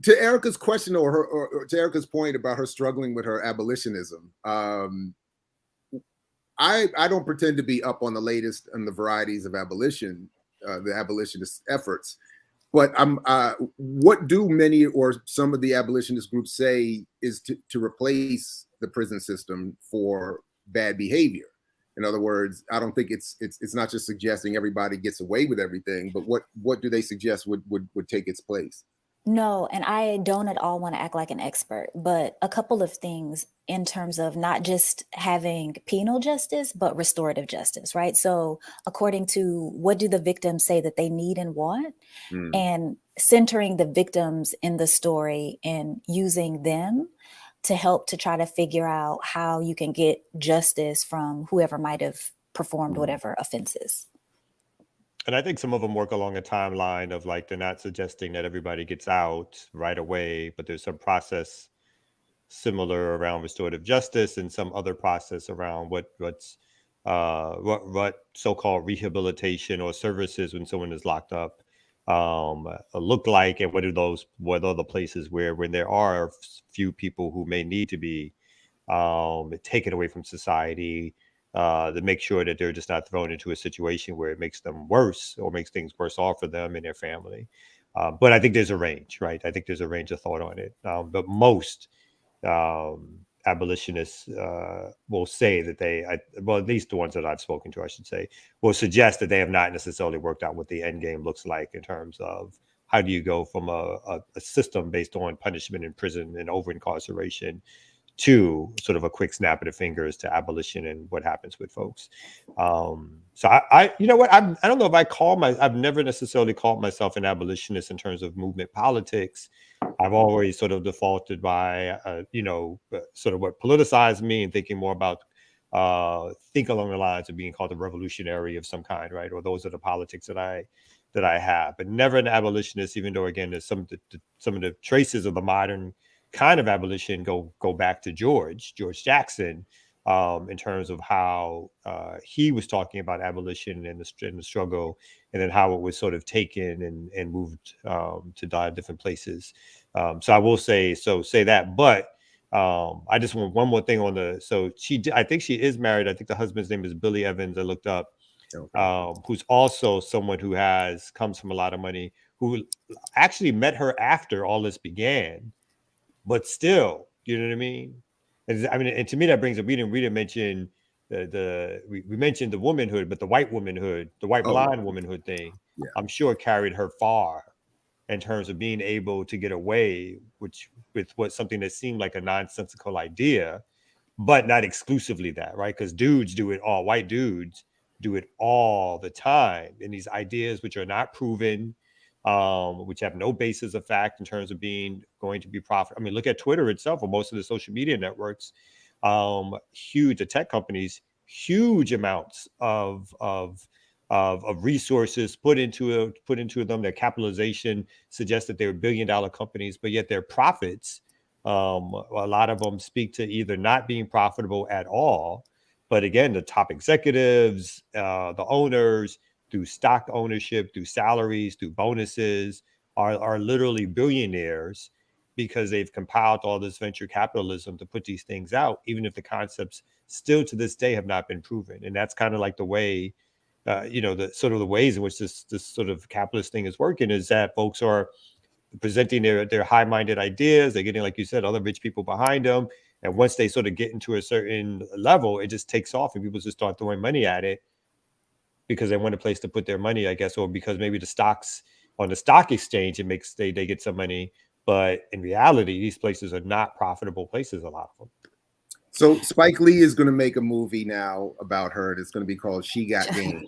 To Erica's question or to Erica's point about her struggling with her abolitionism, I don't pretend to be up on the latest and the varieties of abolition, the abolitionist efforts. But what do many or some of the abolitionist groups say is to replace the prison system for bad behavior? In other words, I don't think it's not just suggesting everybody gets away with everything, but what do they suggest would take its place? No, and I don't at all want to act like an expert, but a couple of things in terms of not just having penal justice, but restorative justice, right? So, according to what do the victims say that they need and want, and centering the victims in the story and using them to help to try to figure out how you can get justice from whoever might have performed whatever offenses. And I think some of them work along a timeline of like, they're not suggesting that everybody gets out right away, but there's some process similar around restorative justice and some other process around what so-called rehabilitation or services when someone is locked up look like, and what are the places where when there are few people who may need to be taken away from society, to make sure that they're just not thrown into a situation where it makes them worse or makes things worse off for them and their family. But I think there's a range, right? I think there's a range of thought on it. But most abolitionists will say that well, at least the ones that I've spoken to, I should say, will suggest that they have not necessarily worked out what the end game looks like in terms of how do you go from a system based on punishment in prison and over incarceration to sort of a quick snap of the fingers to abolition and what happens with folks. So I you know what, I don't know if I've never necessarily called myself an abolitionist in terms of movement politics. I've always sort of defaulted by, sort of what politicized me and thinking more about think along the lines of being called a revolutionary of some kind, right? Or those are the politics that I have, but never an abolitionist, even though, again, there's some of the traces of the modern kind of abolition go back to George Jackson, in terms of how he was talking about abolition and the struggle, and then how it was sort of taken and moved to different places. So I will say that, but I just want one more thing on I think she is married. I think the husband's name is Billy Evans. I looked up, who's also someone who comes from a lot of money, who actually met her after all this began. But still, you know what I mean? And to me, that brings up, we didn't mention we mentioned the womanhood, but the white womanhood, the white blonde womanhood thing, I'm sure carried her far in terms of being able to get away with what something that seemed like a nonsensical idea, but not exclusively that, right? Because white dudes do it all the time. And these ideas which are not proven, which have no basis of fact in terms of going to be profitable. I mean, look at Twitter itself, or most of the social media networks, the tech companies, huge amounts of resources put into them. Their capitalization suggests that they're billion-dollar companies, but yet their profits, a lot of them speak to either not being profitable at all, but again, the top executives, the owners, through stock ownership, through salaries, through bonuses, are literally billionaires because they've compiled all this venture capitalism to put these things out, even if the concepts still to this day have not been proven. And that's kind of like the way, the sort of the ways in which this sort of capitalist thing is working, is that folks are presenting their high-minded ideas. They're getting, like you said, other rich people behind them. And once they sort of get into a certain level, it just takes off and people just start throwing money at it because they want a place to put their money, I guess, or because maybe the stocks on the stock exchange, they get some money. But in reality, these places are not profitable places, a lot of them. So Spike Lee is going to make a movie now about her. It's going to be called She Got Game.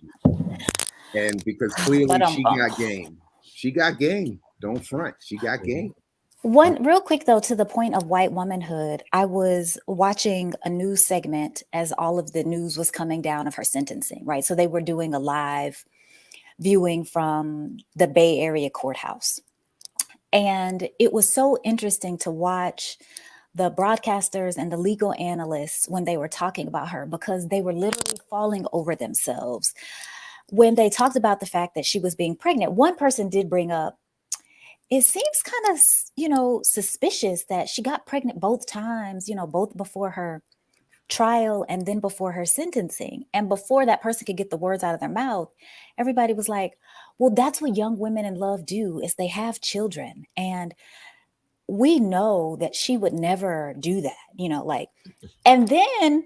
And because clearly she got game. She got game. Don't front. She got game. One real quick though, to the point of white womanhood, I was watching a news segment as all of the news was coming down of her sentencing, right? So they were doing a live viewing from the Bay Area courthouse. And it was so interesting to watch the broadcasters and the legal analysts when they were talking about her, because they were literally falling over themselves when they talked about the fact that she was being pregnant. One person did bring up, it seems kind of, suspicious that she got pregnant both times, both before her trial and then before her sentencing. And before that person could get the words out of their mouth, everybody was like, well, that's what young women in love do, is they have children. And we know that she would never do that, like, and then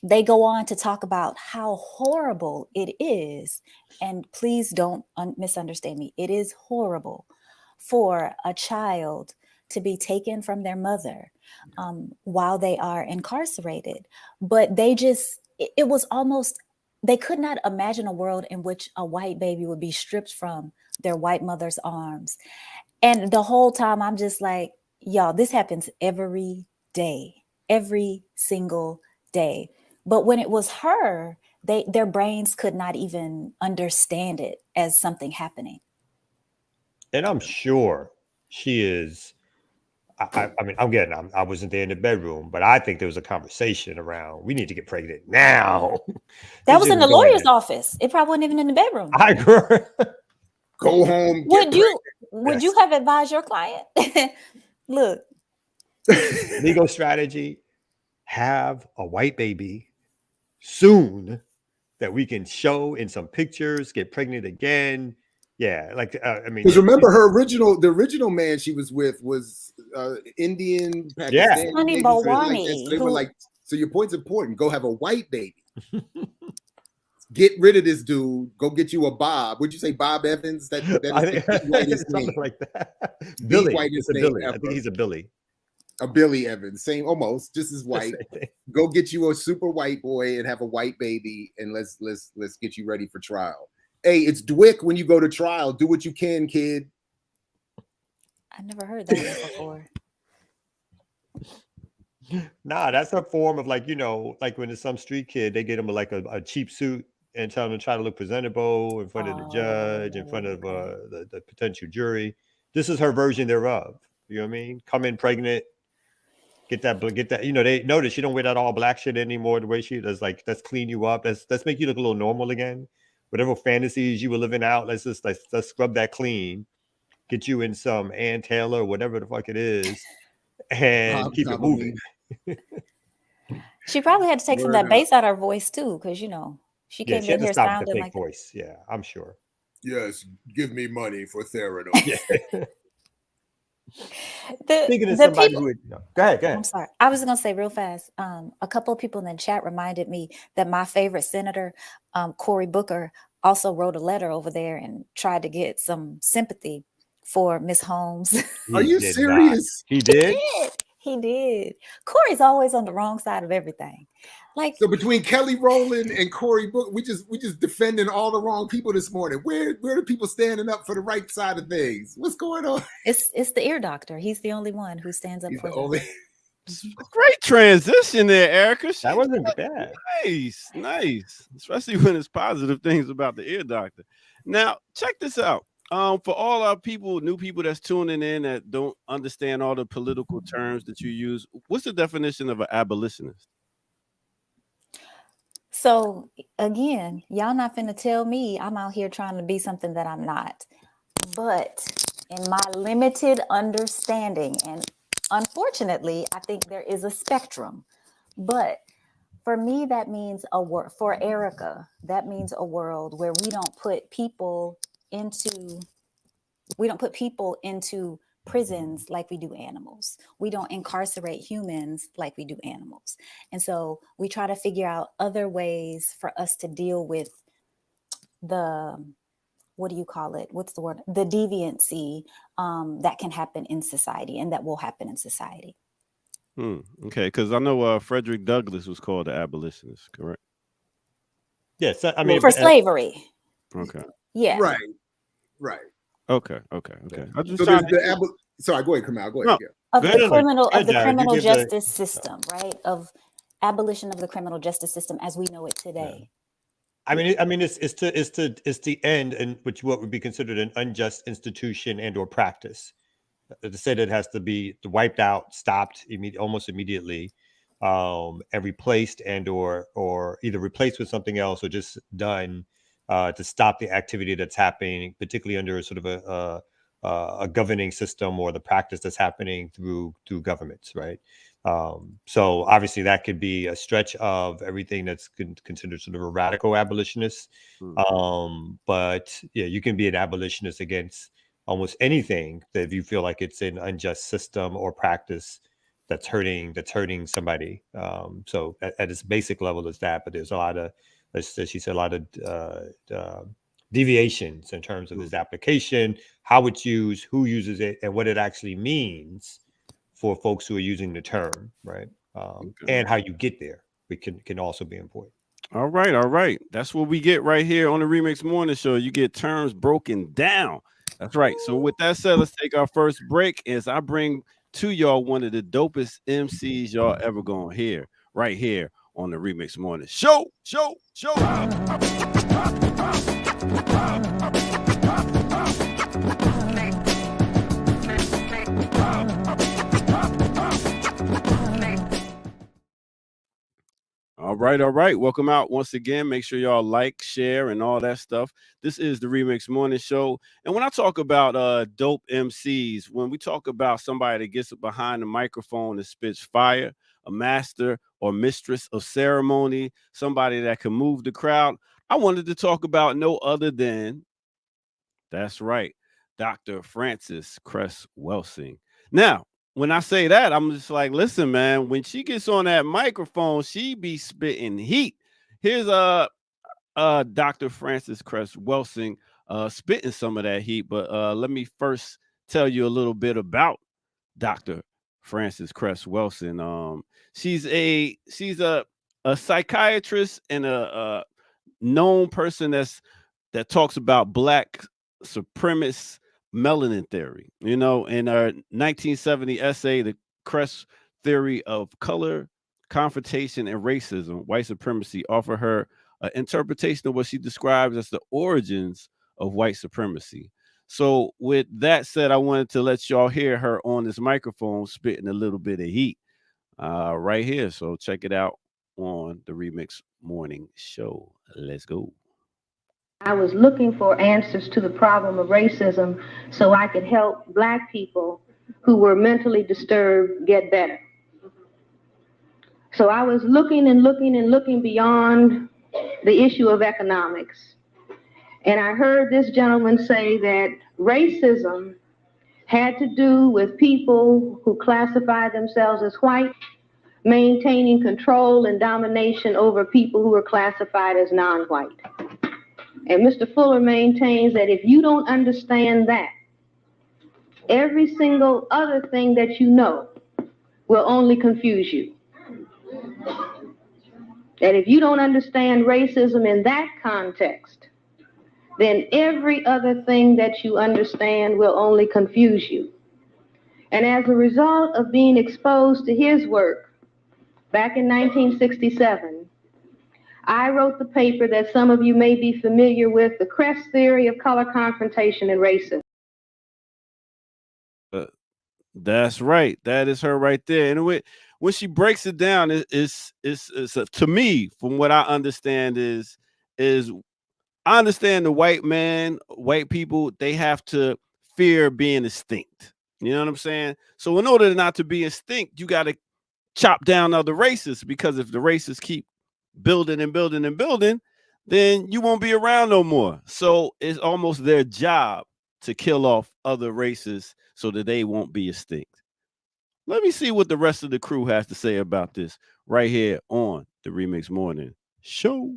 they go on to talk about how horrible it is. And please don't misunderstand me. It is horrible for a child to be taken from their mother while they are incarcerated. But it was almost, they could not imagine a world in which a white baby would be stripped from their white mother's arms. And the whole time I'm just like, y'all, this happens every day, every single day. But when it was her, their brains could not even understand it as something happening. And I'm sure she is. I mean, I wasn't there in the bedroom, but I think there was a conversation around, we need to get pregnant now. That was in the lawyer's office. It probably wasn't even in the bedroom. I agree. Go home. Would you have advised your client? Look. Legal strategy, have a white baby soon that we can show in some pictures, get pregnant again. Yeah, like I mean, because remember the original man she was with was Indian, Pakistani, Honey Bawani. So they were like, so your point's important. Go have a white baby. Get rid of this dude. Go get you a Bob. Would you say Bob Evans? That is the whitest something name. like that. Billy. Whitest It's a Billy. ever. I think he's a Billy. A Billy Evans, same, almost just as white. Go get you a super white boy and have a white baby, and let's get you ready for trial. Hey, it's Dwick when you go to trial. Do what you can, kid. I never heard that before. Nah, that's a form of like, like when there's some street kid, they get him like a cheap suit and tell him to try to look presentable in front of the judge, in front of the potential jury. This is her version thereof. You know what I mean? Come in pregnant. Get that. They notice she don't wear that all black shit anymore. The way she does, like, let's clean you up. Let's make you look a little normal again. Whatever fantasies you were living out, let's scrub that clean. Get you in some Ann Taylor, whatever the fuck it is, and keep it moving. She probably had to take some of that bass out of her voice too, because she came in here sounding like voice. Yeah, I'm sure. Yes, give me money for Theranos. Yeah. Speaking of somebody people, go ahead. I'm sorry. I was going to say real fast. A couple of people in the chat reminded me that my favorite senator, Cory Booker, also wrote a letter over there and tried to get some sympathy for Miss Holmes. Are you serious? He did? He did. Cory's always on the wrong side of everything. Like, so between Kelly Rowland and Cory Booker, we just defending all the wrong people this morning. Where are the people standing up for the right side of things? What's going on? It's the ear doctor. He's the only one who stands up for them. Great transition there, Erica. That wasn't bad. Nice. Especially when it's positive things about the ear doctor. Now, check this out. For all our new people that's tuning in that don't understand all the political terms that you use, what's the definition of an abolitionist? So again, y'all not finna tell me I'm out here trying to be something that I'm not. But in my limited understanding, and unfortunately, I think there is a spectrum. But for me, that means for Erica, that means a world where we don't put people into prisons like we do animals. We don't incarcerate humans like we do animals. And so we try to figure out other ways for us to deal with the, what do you call it? What's the word? The deviancy that can happen in society and that will happen in society. Okay, because I know Frederick Douglass was called the abolitionist, correct? Yes, I mean for slavery. Okay. Yeah. Right. Okay. Sorry, go ahead, Kamal. Go ahead. Of the criminal justice system, right? Of abolition of the criminal justice system as we know it today. Yeah. I mean, it's the end in which what would be considered an unjust institution and or practice. To say that it has to be wiped out, stopped almost immediately, and replaced and or either replaced with something else or just done. To stop the activity that's happening, particularly under sort of a governing system or the practice that's happening through governments, right? So obviously that could be a stretch of everything that's considered sort of a radical abolitionist. But yeah, you can be an abolitionist against almost anything that if you feel like it's an unjust system or practice that's hurting somebody. So at its basic level is that, but there's a lot of, as she said, a lot of deviations in terms of its application, how it's used, who uses it, and what it actually means for folks who are using the term, right? And how you get there, we can also be important. All right. That's what we get right here on the Remix Morning Show. You get terms broken down. That's right. So with that said, let's take our first break as I bring to y'all one of the dopest MCs y'all ever gonna hear right here on the Remix Morning Show. All right. Welcome out once again. Make sure y'all like, share, and all that stuff. This is the Remix Morning Show. And when I talk about dope MCs, when we talk about somebody that gets behind the microphone and spits fire, a master or mistress of ceremony, somebody that can move the crowd, I wanted to talk about no other than, that's right, Dr. Frances Cress Welsing. Now, when I say that, I'm just like, listen, man, when she gets on that microphone, she be spitting heat. Here's Dr. Frances Cress Welsing spitting some of that heat. But let me first tell you a little bit about Dr. Frances Cress Welsing. She's a psychiatrist and a known person that talks about Black supremacist melanin theory. In her 1970 essay, The Cress Theory of Color, Confrontation, and Racism, White Supremacy, offer her an interpretation of what she describes as the origins of white supremacy. So with that said, I wanted to let y'all hear her on this microphone spitting a little bit of heat right here. So check it out on the Remix Morning Show. Let's go. I was looking for answers to the problem of racism so I could help Black people who were mentally disturbed get better. So I was looking beyond the issue of economics. And I heard this gentleman say that racism had to do with people who classify themselves as white, maintaining control and domination over people who are classified as non-white. And Mr. Fuller maintains that if you don't understand that, every single other thing that you know will only confuse you. That if you don't understand racism in that context, then every other thing that you understand will only confuse you. And as a result of being exposed to his work back in 1967, I wrote the paper that some of you may be familiar with, The Cress Theory of Color, Confrontation, and Racism. That's right. That is her right there. And when she breaks it down, it's to me, from what I understand, is I understand the white people, they have to fear being extinct. You know what I'm saying? So in order not to be extinct, you got to chop down other races, because if the races keep building and building and building, then you won't be around no more. So it's almost their job to kill off other races so that they won't be extinct. Let me see what the rest of the crew has to say about this right here on the Remix Morning Show.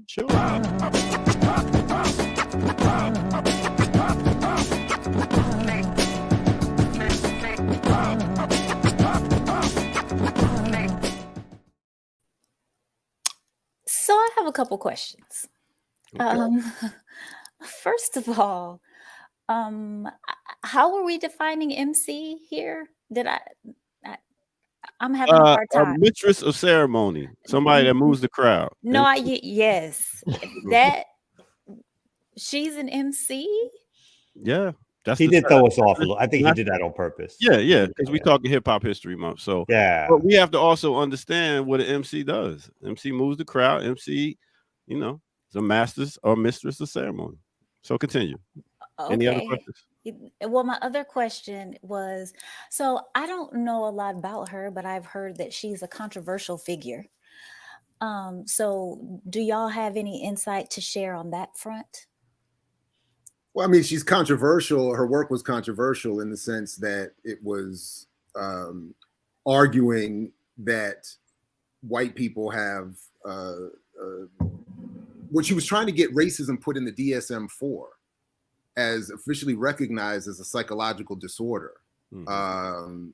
So I have a couple questions. Okay. First of all, how are we defining MC here? I'm having a hard A time. mistress of ceremony, somebody that moves the crowd. No, yes, that she's an MC. Yeah, He did throw us off a little. I think he did that on purpose. Yeah, because we talking Hip Hop History Month. So yeah, but we have to also understand what an MC does. MC moves the crowd. MC, is a master or mistress of ceremony. So continue. Any other Okay. questions? Well, my other question was, so I don't know a lot about her, but I've heard that she's a controversial figure. So do y'all have any insight to share on that front? Well, I mean, she's controversial. Her work was controversial in the sense that it was arguing that white people have what she was trying to get racism put in the DSM-4 as officially recognized as a psychological disorder. And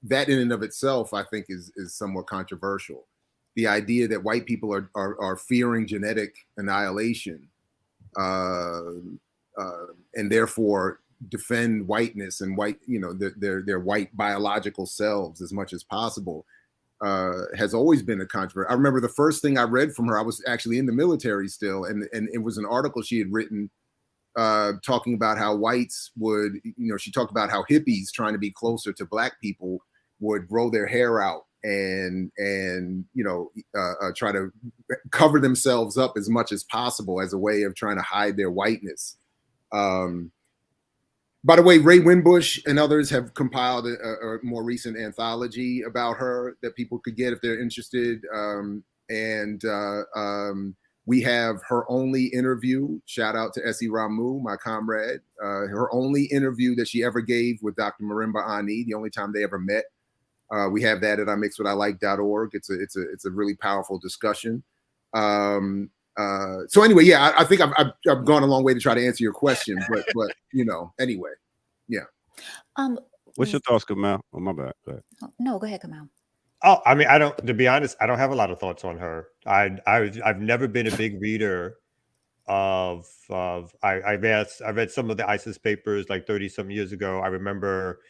that in and of itself, I think, is somewhat controversial. The idea that white people are fearing genetic annihilation and therefore defend whiteness and white, their white biological selves as much as possible has always been a controversy. I remember the first thing I read from her, I was actually in the military still, and it was an article she had written talking about how whites would, she talked about how hippies trying to be closer to black people would grow their hair out and try to cover themselves up as much as possible as a way of trying to hide their whiteness. By the way, Ray Winbush and others have compiled a more recent anthology about her that people could get if they're interested. We have her only interview. Shout out to Essie Ramu, my comrade. Her only interview that she ever gave with Dr. Marimba Ani, the only time they ever met. We have that at imixwhatilike.org. It's a really powerful discussion. So anyway, yeah, I think I've gone a long way to try to answer your question, but anyway, yeah. What's your thoughts, Kamal? Oh, my bad. No, go ahead, Kamal. Oh, I mean, to be honest, I don't have a lot of thoughts on her. I've never been a big reader of I read some of the ISIS papers like 30 some years ago. I remember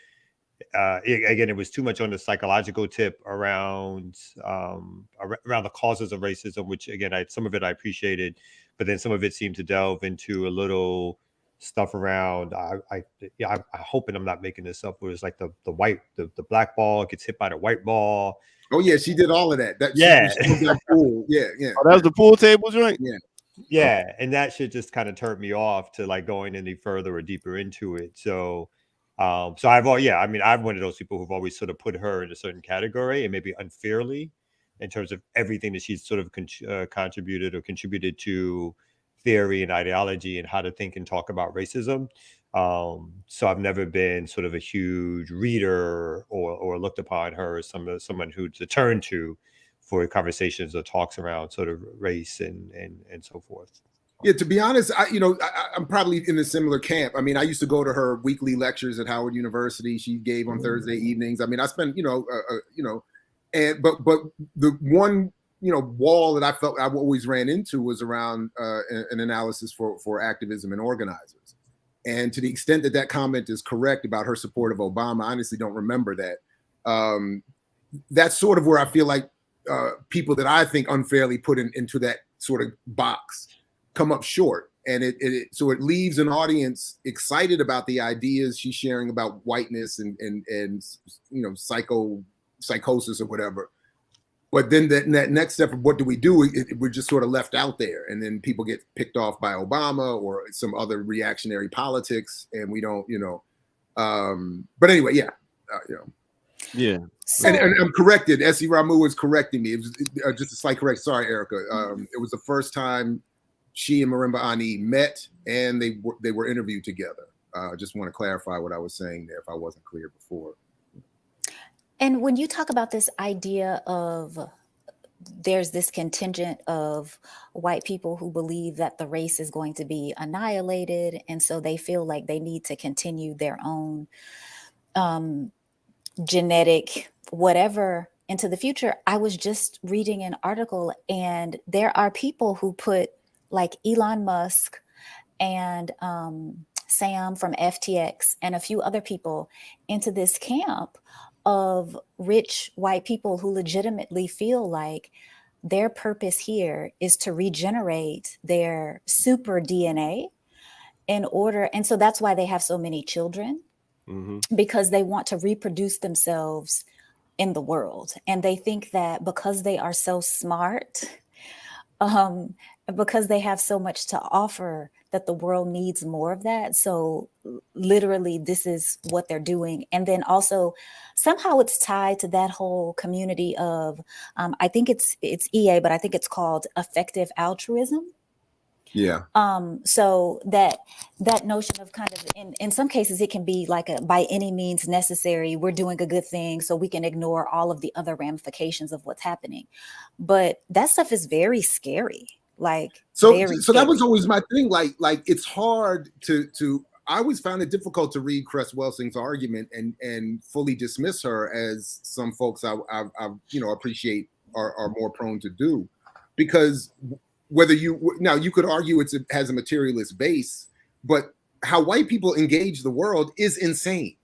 again, it was too much on the psychological tip around the causes of racism, which again, some of it I appreciated, but then some of it seemed to delve into a little stuff around. I'm hoping I'm not making this up. Where it's like the black ball gets hit by the white ball. Oh yeah, she did all of that. Yeah. That pool. Yeah. Oh, that was the pool table joint. Yeah, and that shit just kind of turned me off to like going any further or deeper into it. So I'm one of those people who've always sort of put her in a certain category, and maybe unfairly, in terms of everything that she's sort of contributed to theory and ideology and how to think and talk about racism. So I've never been sort of a huge reader or looked upon her as someone who to turn to for conversations or talks around sort of race and so forth. Yeah, to be honest, I'm probably in a similar camp. I mean, I used to go to her weekly lectures at Howard University. She gave on Thursday evenings. I mean, I spent, but the one, wall that I felt I always ran into was around an analysis for activism and organizers. And to the extent that comment is correct about her support of Obama, I honestly don't remember that. That's sort of where I feel like people that I think unfairly put into that sort of box come up short, and so it leaves an audience excited about the ideas she's sharing about whiteness and psychosis or whatever. But then that next step of what do we do? We're just sort of left out there, and then people get picked off by Obama or some other reactionary politics, and we don't, But anyway, yeah, Yeah. So, and I'm corrected. Essie Ramu was correcting me. It was just a slight correction. Sorry, Erica. It was the first time she and Marimba Ani met, and they were interviewed together. Just want to clarify what I was saying there if I wasn't clear before. and when you talk about this idea of there's this contingent of white people who believe that the race is going to be annihilated, and so they feel like they need to continue their own genetic whatever into the future. I was just reading an article, and there are people who put like Elon Musk and Sam from FTX and a few other people into this camp of rich white people who legitimately feel like their purpose here is to regenerate their super DNA in order. And so that's why they have so many children, because they want to reproduce themselves in the world. And they think that because they are so smart, because they have so much to offer that the world needs more of that. So literally this is what they're doing. And then also somehow it's tied to that whole community of, I think it's EA, but I think it's called effective altruism. Yeah. So that notion of kind of in some cases it can be like a by any means necessary, we're doing a good thing so we can ignore all of the other ramifications of what's happening. But that stuff is very scary. Like so very so that was scary. always my thing. Like it's hard to I always found it difficult to read Cress Welsing's argument and fully dismiss her, as some folks I appreciate are more prone to do, because whether you could argue it has a materialist base, but how white people engage the world is insane.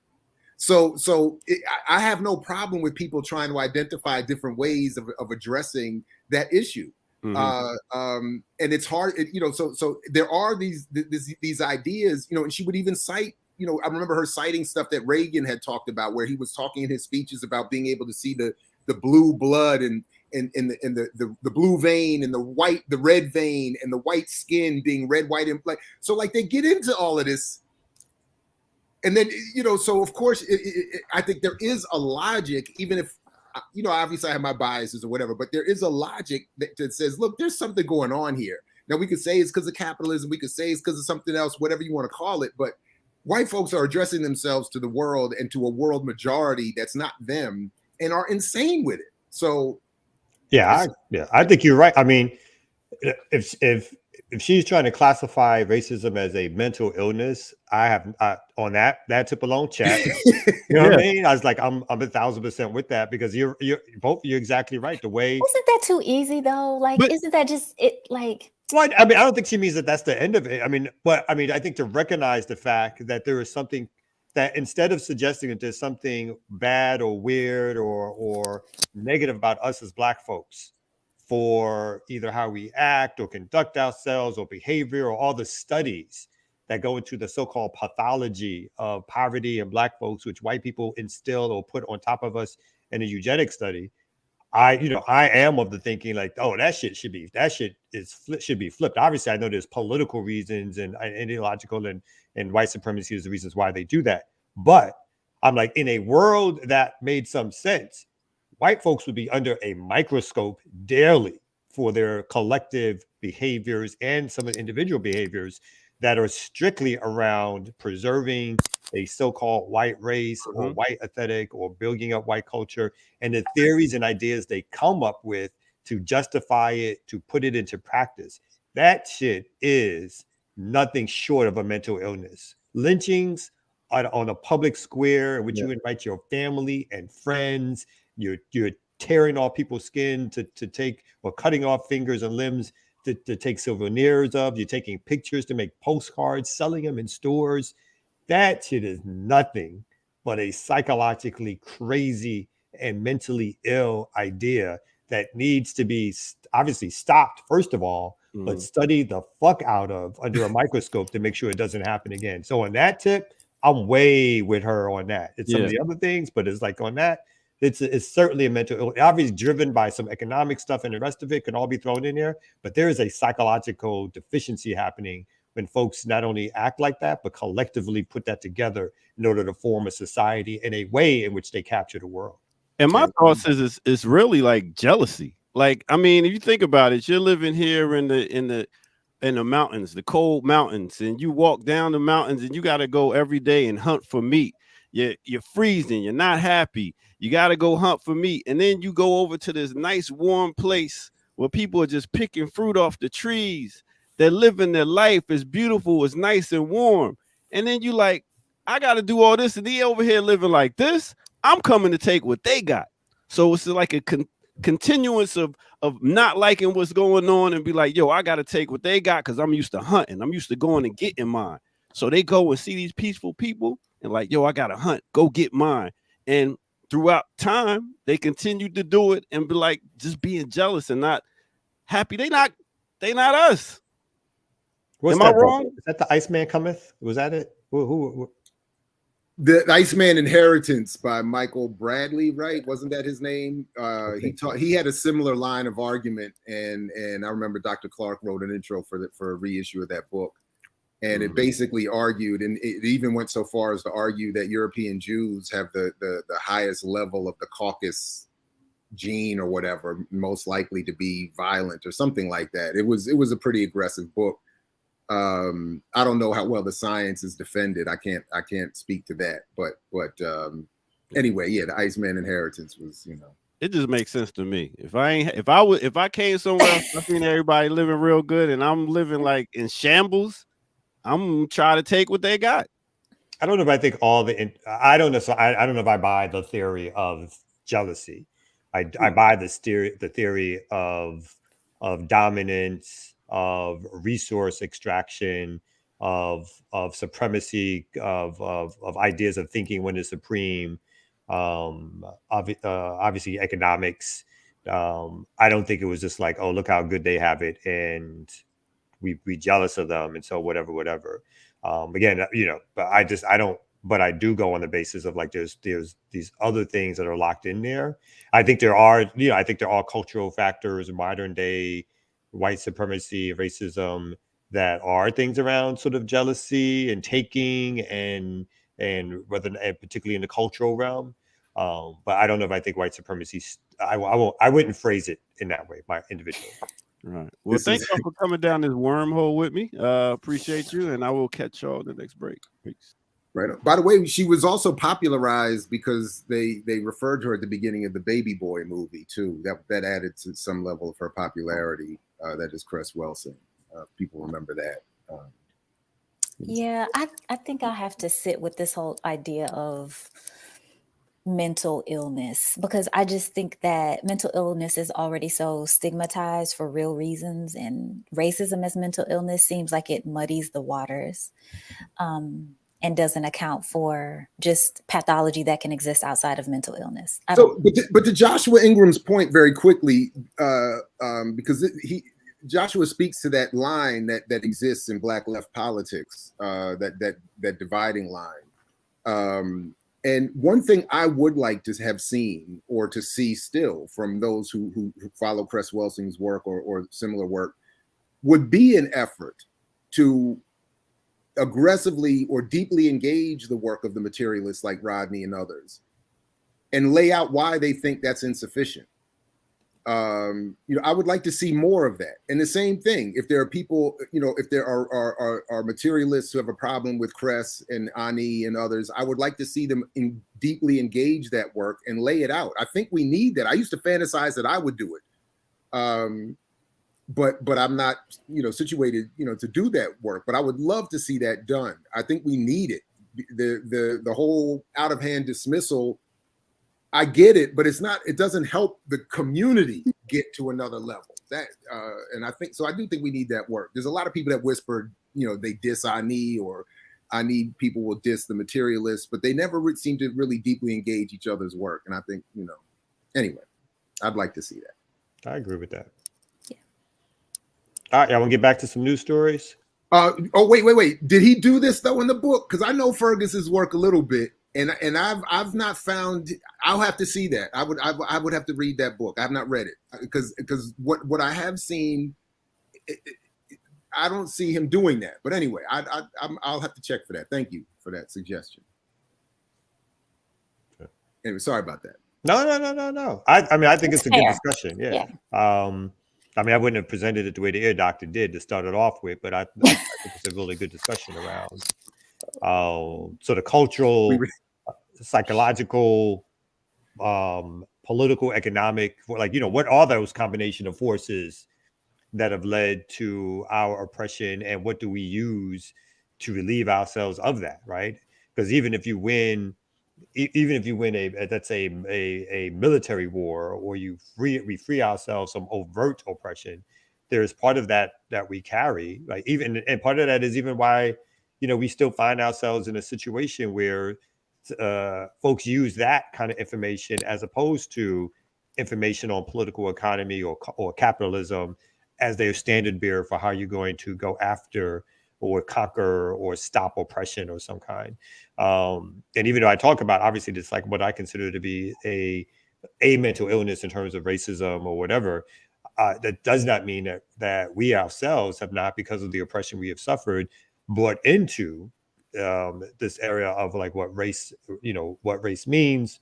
So I have no problem with people trying to identify different ways of addressing that issue. And it's hard, so there are these ideas, and she would even cite, I remember her citing stuff that Reagan had talked about, where he was talking in his speeches about being able to see the blue blood and the blue vein and the red vein and the white skin being red, white, and black. So like they get into all of this. And then, so of course, I think there is a logic, even if, obviously I have my biases or whatever, but there is a logic that says, look, there's something going on here. Now we could say it's because of capitalism. We could say it's because of something else, whatever you want to call it. But white folks are addressing themselves to the world and to a world majority that's not them and are insane with it. So. I think you're right. I mean, if she's trying to classify racism as a mental illness, I have on that tip alone, chat. You know what I mean? I was like, I'm 1,000% with that, because you're exactly right. The way Isn't that too easy though? Like, isn't that just it? Like, well, I mean, I don't think she means that that's the end of it. I mean, I think to recognize the fact that there is something that, instead of suggesting that there's something bad or weird or negative about us as Black folks, for either how we act or conduct ourselves or behavior, or all the studies that go into the so-called pathology of poverty and Black folks, which white people instill or put on top of us in a eugenics study. I am of the thinking like, oh, that shit should be flipped. Obviously, I know there's political reasons and ideological and white supremacy is the reasons why they do that. But I'm like, in a world that made some sense, white folks would be under a microscope daily for their collective behaviors and some of the individual behaviors that are strictly around preserving a so-called white race or white aesthetic or building up white culture, and the theories and ideas they come up with to justify it, to put it into practice. That shit is nothing short of a mental illness. Lynchings on a public square in which you invite your family and friends, you're tearing off people's skin to take, or cutting off fingers and limbs to take souvenirs of. You're taking pictures to make postcards, selling them in stores. That shit is nothing but a psychologically crazy and mentally ill idea that needs to be obviously stopped, first of all, but studied the fuck out of under a microscope to make sure it doesn't happen again. So on that tip, I'm way with her on that. It's some of the other things, but it's like on that, it's certainly a mental illness, obviously driven by some economic stuff, and the rest of it can all be thrown in there. But there is a psychological deficiency happening when folks not only act like that, but collectively put that together in order to form a society in a way in which they capture the world. And my thoughts is it's really like jealousy. Like, I mean, if you think about it, you're living here in the mountains, the cold mountains, and you walk down the mountains and you got to go every day and hunt for meat. You're freezing, you're not happy. You got to go hunt for meat. And then you go over to this nice warm place where people are just picking fruit off the trees. They're living their life. It's beautiful. It's nice and warm. And then you like, I got to do all this. And they over here living like this. I'm coming to take what they got. So it's like a continuance of not liking what's going on and be like, yo, I got to take what they got because I'm used to hunting. I'm used to going and getting mine. So they go and see these peaceful people and like, yo, I got to hunt. Go get mine. And throughout time, they continue to do it and be like, just being jealous and not happy. They not us. Am I wrong? Is that the Iceman Cometh? Was that it? Who? The Iceman Inheritance by Michael Bradley, right? Wasn't that his name? He had a similar line of argument, and I remember Dr. Clark wrote an intro for a reissue of that book. And it basically argued, and it even went so far as to argue that European Jews have the highest level of the Caucasus gene or whatever, most likely to be violent or something like that. It was a pretty aggressive book. I don't know how well the science is defended. I can't speak to that. But anyway, yeah, the Iceman Inheritance was, It just makes sense to me. If I came somewhere else, I seen everybody living real good, and I'm living like in shambles, I'm trying to take what they got. I don't know if I think I don't know. So I don't know if I buy the theory of jealousy. I buy the theory of dominance, of resource extraction, of supremacy, of ideas of thinking when is supreme. Obviously economics. I don't think it was just like, oh, look how good they have it, and we jealous of them, and so whatever. Again, but I do go on the basis of like there's these other things that are locked in there. I think there are cultural factors, modern day white supremacy, racism, that are things around sort of jealousy and taking and particularly in the cultural realm. But I don't know if I think white supremacy. I wouldn't phrase it in that way, my individual. Right. Well, thank y'all for coming down this wormhole with me. Appreciate you, and I will catch y'all in the next break. Peace. Right. By the way, she was also popularized because they referred to her at the beginning of the Baby Boy movie too. That added to some level of her popularity. That is Cress Welsing. People remember that. Yeah, I think I have to sit with this whole idea of mental illness, because I just think that mental illness is already so stigmatized for real reasons, and racism as mental illness seems like it muddies the waters, and doesn't account for just pathology that can exist outside of mental illness. But to Joshua Ingram's point very quickly, because Joshua speaks to that line that exists in Black left politics, that dividing line. And one thing I would like to have seen, or to see still, from those who follow Cress Welsing's work or similar work, would be an effort to aggressively or deeply engage the work of the materialists like Rodney and others, and lay out why they think that's insufficient. I would like to see more of that. And the same thing, if there are people, if there are materialists who have a problem with Cress and Ani and others, I would like to see them deeply engage that work and lay it out. I think we need that. I used to fantasize that I would do it. But I'm not, situated, to do that work. But I would love to see that done. I think we need it. The whole out of hand dismissal, I get it, but it doesn't help the community get to another level. And I do think we need that work. There's a lot of people that whisper, they diss Ani, or Ani people will diss the materialists, but they never seem to really deeply engage each other's work. And I think, anyway, I'd like to see that. I agree with that. Yeah. All right, I want to get back to some news stories. Wait. Did he do this though in the book? Because I know Fergus's work a little bit. And I've not found. I'll have to see that. I would have to read that book. I have not read it because what I have seen, I don't see him doing that. But anyway, I'll have to check for that. Thank you for that suggestion. Okay. Anyway, sorry about that. No. I think it's a good discussion. Yeah. I wouldn't have presented it the way the ear doctor did to start it off with, but I think it's a really good discussion around sort of cultural, psychological, political, economic, what are those combination of forces that have led to our oppression, and what do we use to relieve ourselves of that, right? Because even if you win a military war, or we free ourselves from overt oppression, there's part of that we carry, right? And part of that is even why we still find ourselves in a situation where folks use that kind of information as opposed to information on political economy or capitalism as their standard bearer for how you're going to go after or conquer or stop oppression of some kind. And even though I talk about, obviously, this like what I consider to be a mental illness in terms of racism or whatever, that does not mean that we ourselves have not, because of the oppression we have suffered, brought into this area of like what race means,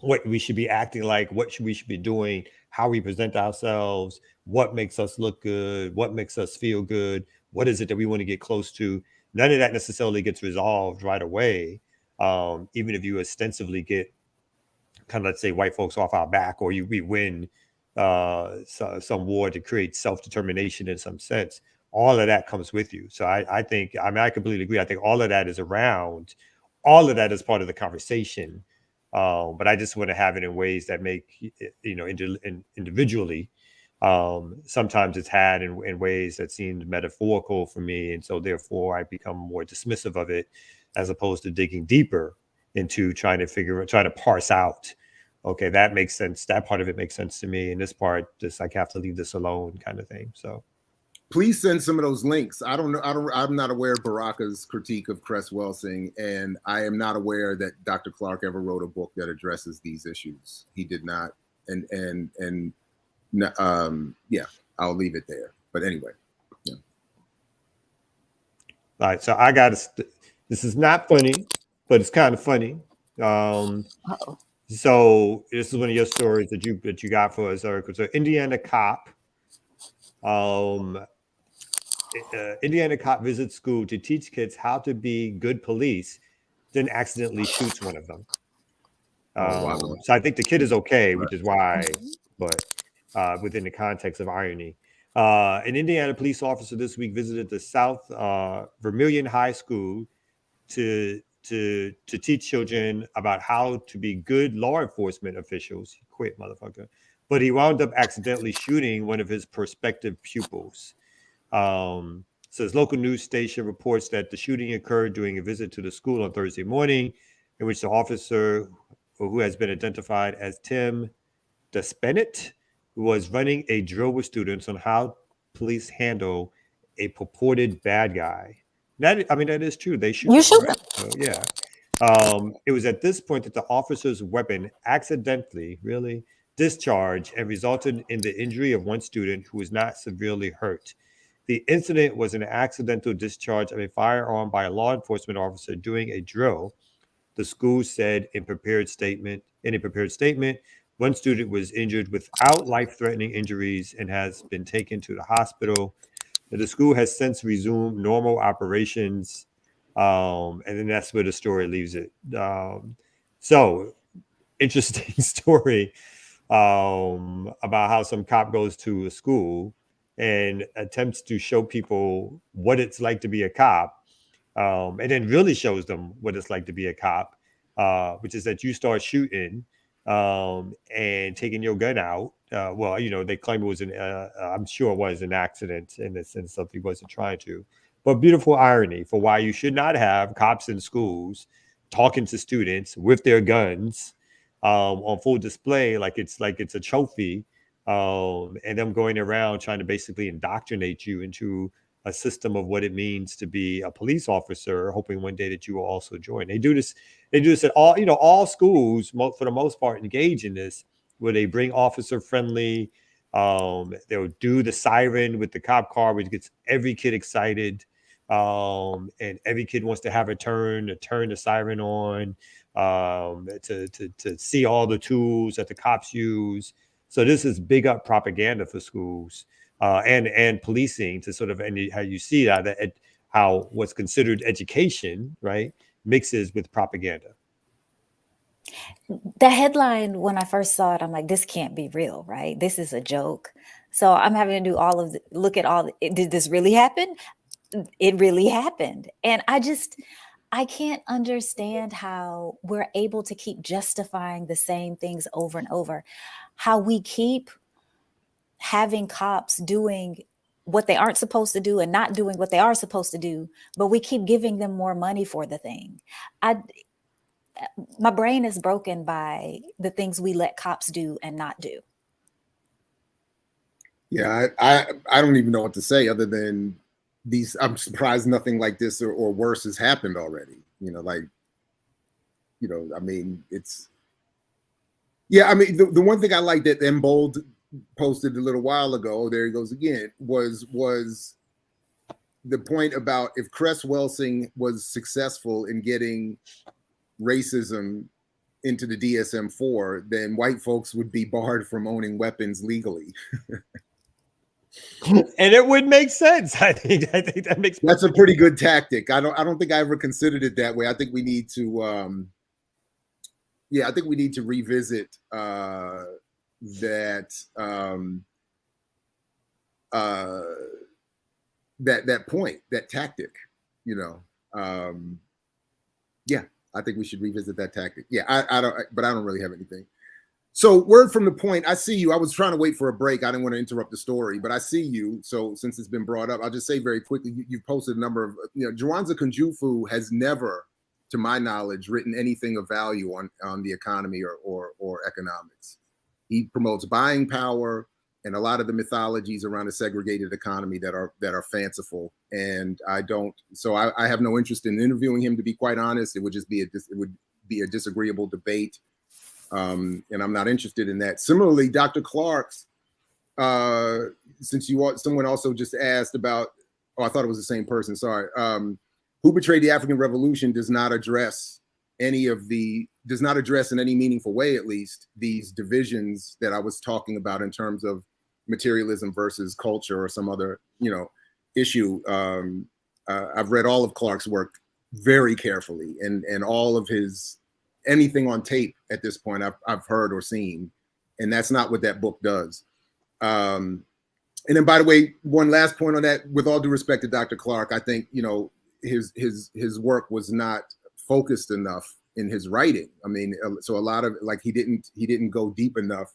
what we should be acting like, we should be doing, how we present ourselves, what makes us look good, what makes us feel good, what is it that we want to get close to. None of that necessarily gets resolved right away, even if you ostensibly get kind of, let's say, white folks off our back, or we win some war to create self-determination in some sense. All of that comes with you. So I think, I completely agree. I think all of that is around, all of that is part of the conversation. But I just want to have it in ways that make, individually, sometimes it's had in ways that seemed metaphorical for me. And so therefore I become more dismissive of it, as opposed to digging deeper into trying to parse out, okay, that makes sense. That part of it makes sense to me. And this part, just like, have to leave this alone kind of thing. So please send some of those links. I'm not aware of Baraka's critique of Cress Welsing, and I am not aware that Dr. Clark ever wrote a book that addresses these issues. He did not. Yeah, I'll leave it there. But anyway. Yeah. All right. So I this is not funny, but it's kind of funny. So this is one of your stories that you got for us, Erica. So Indiana cop visits school to teach kids how to be good police, then accidentally shoots one of them. So I think the kid is okay, which is why, but within the context of irony. An Indiana police officer this week visited the South Vermilion High School to teach children about how to be good law enforcement officials. He quit, motherfucker. But he wound up accidentally shooting one of his prospective pupils. So his local news station reports that the shooting occurred during a visit to the school on Thursday morning, in which the officer, who has been identified as Tim Despennett, was running a drill with students on how police handle a purported bad guy. That is true. They shoot. You shoot them. So, yeah. It was at this point that the officer's weapon accidentally discharged and resulted in the injury of one student who was not severely hurt. The incident was an accidental discharge of a firearm by a law enforcement officer during a drill, the school said in a prepared statement. One student was injured without life-threatening injuries and has been taken to the hospital. The school has since resumed normal operations, and then that's where the story leaves it. So, interesting story about how some cop goes to a school and attempts to show people what it's like to be a cop, and then really shows them what it's like to be a cop, which is that you start shooting and taking your gun out. They claim it was I'm sure it was an accident in the sense of he wasn't trying to. But beautiful irony for why you should not have cops in schools talking to students with their guns on full display like it's a trophy, and them going around trying to basically indoctrinate you into a system of what it means to be a police officer, hoping one day that you will also join. They do this at all schools, for the most part, engage in this, where they bring officer friendly. They'll do the siren with the cop car, which gets every kid excited. And every kid wants to have a turn to turn the siren on, to see all the tools that the cops use. So this is big up propaganda for schools and policing, to sort of, and how you see how what's considered education, right, mixes with propaganda. The headline, when I first saw it, I'm like, this can't be real, right? This is a joke. So I'm having to do look at did this really happen? It really happened. And I can't understand how we're able to keep justifying the same things over and over, how we keep having cops doing what they aren't supposed to do and not doing what they are supposed to do, but we keep giving them more money for the thing. My brain is broken by the things we let cops do and not do. Yeah, I don't even know what to say other than these. I'm surprised nothing like this or worse has happened already. It's. Yeah, the one thing I like that Embold posted a little while ago, there he goes again, was the point about if Cress Welsing was successful in getting racism into the DSM-4, then white folks would be barred from owning weapons legally. And it would make sense. I think that makes. That's a pretty good tactic. I don't think I ever considered it that way. I think we need to I think we need to revisit that point, that tactic, you know. I think we should revisit that tactic. I don't really have anything. So word from the point, I see you. I was trying to wait for a break. I didn't want to interrupt the story, but I see you. So since it's been brought up, I'll just say very quickly, you've posted a number of, Juwanza Kunjufu has never, to my knowledge, written anything of value on the economy or economics. He promotes buying power and a lot of the mythologies around a segregated economy that are fanciful. And I have no interest in interviewing him, to be quite honest. It would just be a disagreeable debate. And I'm not interested in that. Similarly, Dr. Clark's, since someone also just asked about, I thought it was the same person, sorry. Who Betrayed the African Revolution does not address in any meaningful way, at least, these divisions that I was talking about in terms of materialism versus culture or some other, issue. I've read all of Clark's work very carefully, and all of his, anything on tape at this point I've heard or seen, and that's not what that book does. And then, by the way, one last point on that, with all due respect to Dr. Clark, I think, his work was not focused enough in his writing. I mean, so a lot of, like, he didn't go deep enough.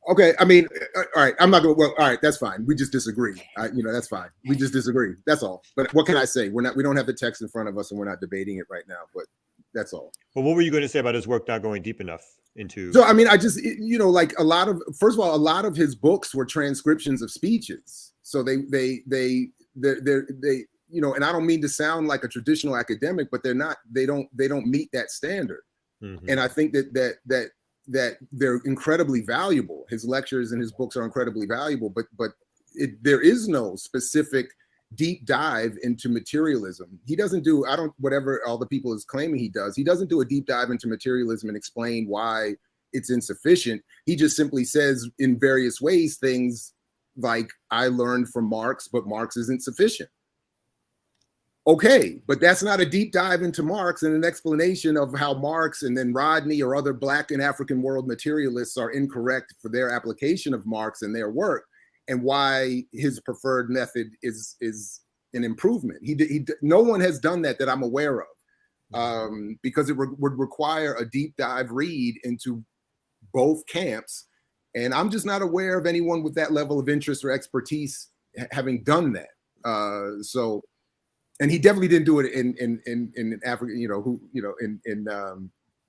Okay, I mean, all right, I'm not going to, well, all right, that's fine. We just disagree. That's fine. We just disagree. That's all. But what can I say? We don't have the text in front of us and we're not debating it right now, but that's all. Well, what were you going to say about his work not going deep enough into? So, I mean, I just, like first of all, a lot of his books were transcriptions of speeches. So they and I don't mean to sound like a traditional academic, but they don't meet that standard. Mm-hmm. And I think that they're incredibly valuable. His lectures and his books are incredibly valuable, but there is no specific deep dive into materialism. He doesn't do, whatever all the people is claiming he doesn't do a deep dive into materialism and explain why it's insufficient. He just simply says in various ways things like, I learned from Marx, but Marx isn't sufficient. Okay, but that's not a deep dive into Marx and an explanation of how Marx and then Rodney or other Black and African world materialists are incorrect for their application of Marx and their work, and why his preferred method is an improvement. No one has done that I'm aware of, because it would require a deep dive read into both camps, and I'm just not aware of anyone with that level of interest or expertise having done that. And he definitely didn't do it in Africa, in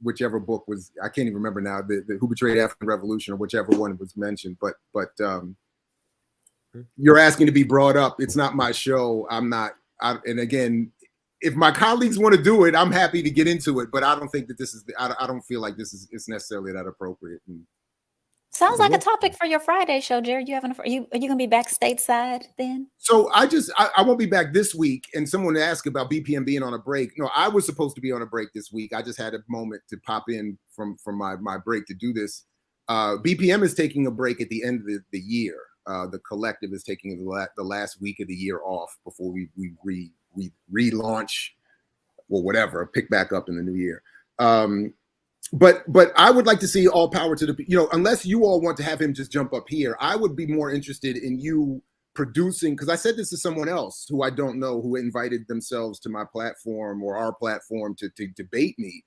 whichever book was, I can't even remember now, the Who Betrayed the African Revolution or whichever one was mentioned. But you're asking to be brought up. It's not my show. And again, if my colleagues want to do it, I'm happy to get into it. But I don't think that I don't feel like it's necessarily that appropriate. Sounds like a topic for your Friday show, Jared. Are you gonna be back stateside then? So I won't be back this week. And someone asked about BPM being on a break. No, I was supposed to be on a break this week. I just had a moment to pop in from my break to do this. BPM is taking a break at the end of the year. The collective is taking the last week of the year off before we relaunch or whatever, pick back up in the new year. But I would like to see all power to the, unless you all want to have him just jump up here, I would be more interested in you producing, because I said this to someone else who I don't know, who invited themselves to my platform or our platform to debate me.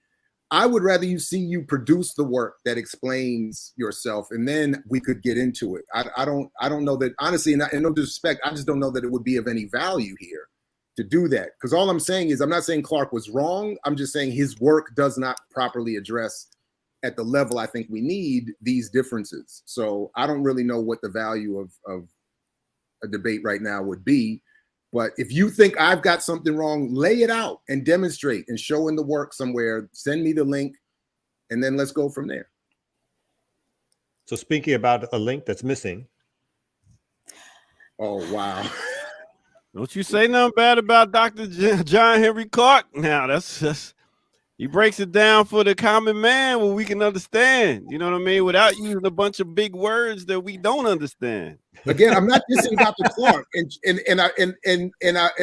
I would rather see you produce the work that explains yourself, and then we could get into it. I don't know that, honestly, and no disrespect, I just don't know that it would be of any value here to do that. Because all I'm saying is, I'm not saying Clark was wrong. I'm just saying his work does not properly address at the level I think we need these differences. So I don't really know what the value of a debate right now would be. But if you think I've got something wrong, lay it out and demonstrate and show in the work somewhere. Send me the link, and then let's go from there. So speaking about a link that's missing. Oh, wow. Don't you say nothing bad about Dr. John Henry Clark. Now that's he breaks it down for the common man where we can understand. You know what I mean? Without using a bunch of big words that we don't understand. Again, I'm not dissing Dr. Clark, and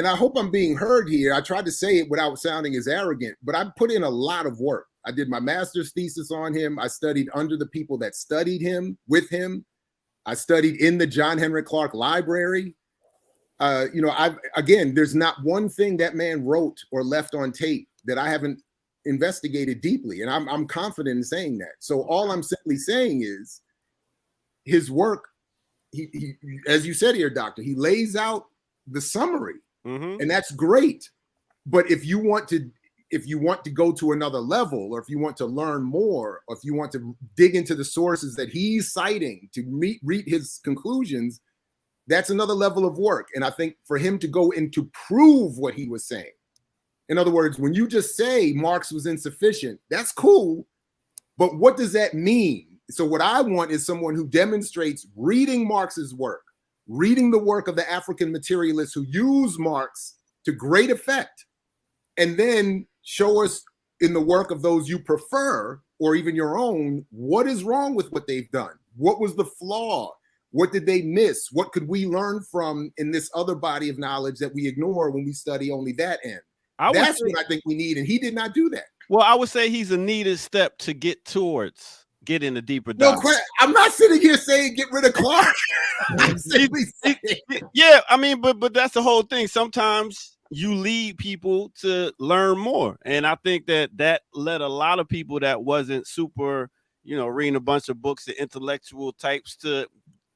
I hope I'm being heard here. I tried to say it without sounding as arrogant, but I put in a lot of work. I did my master's thesis on him. I studied under the people that studied him, with him. I studied in the John Henry Clark Library. There's not one thing that man wrote or left on tape that I haven't investigated deeply, and I'm confident in saying that. So all I'm simply saying is his work. He, as you said here, Doctor, he lays out the summary, and that's great. But if you want to go to another level, or if you want to learn more, or if you want to dig into the sources that he's citing to read his conclusions, that's another level of work. And I think for him to go in to prove what he was saying, in other words, when you just say Marx was insufficient, that's cool, but what does that mean? So what I want is someone who demonstrates reading Marx's work, reading the work of the African materialists who use Marx to great effect, and then show us in the work of those you prefer, or even your own, what is wrong with what they've done? What was the flaw? What did they miss? What could we learn from in this other body of knowledge that we ignore when we study only that end? That's what I think we need, and he did not do that. Well, I would say he's a needed step to get towards getting a deeper No dive. question. I'm not sitting here saying get rid of Clark. Yeah, I mean, but that's the whole thing. Sometimes you lead people to learn more, and I think that led a lot of people that wasn't super, reading a bunch of books, the intellectual types, to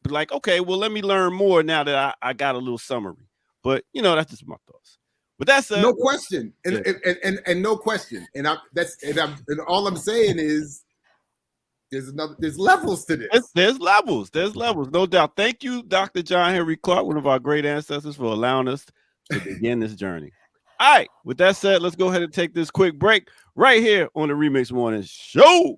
be like, okay, well, let me learn more now that I got a little summary. But that's just my thoughts. But that's no question, and no question, and all I'm saying is there's levels to this. There's levels, no doubt. Thank you, Dr. John Henry Clark, one of our great ancestors, for allowing us to begin this journey. All right, with that said, let's go ahead and take this quick break right here on the Remix Morning Show.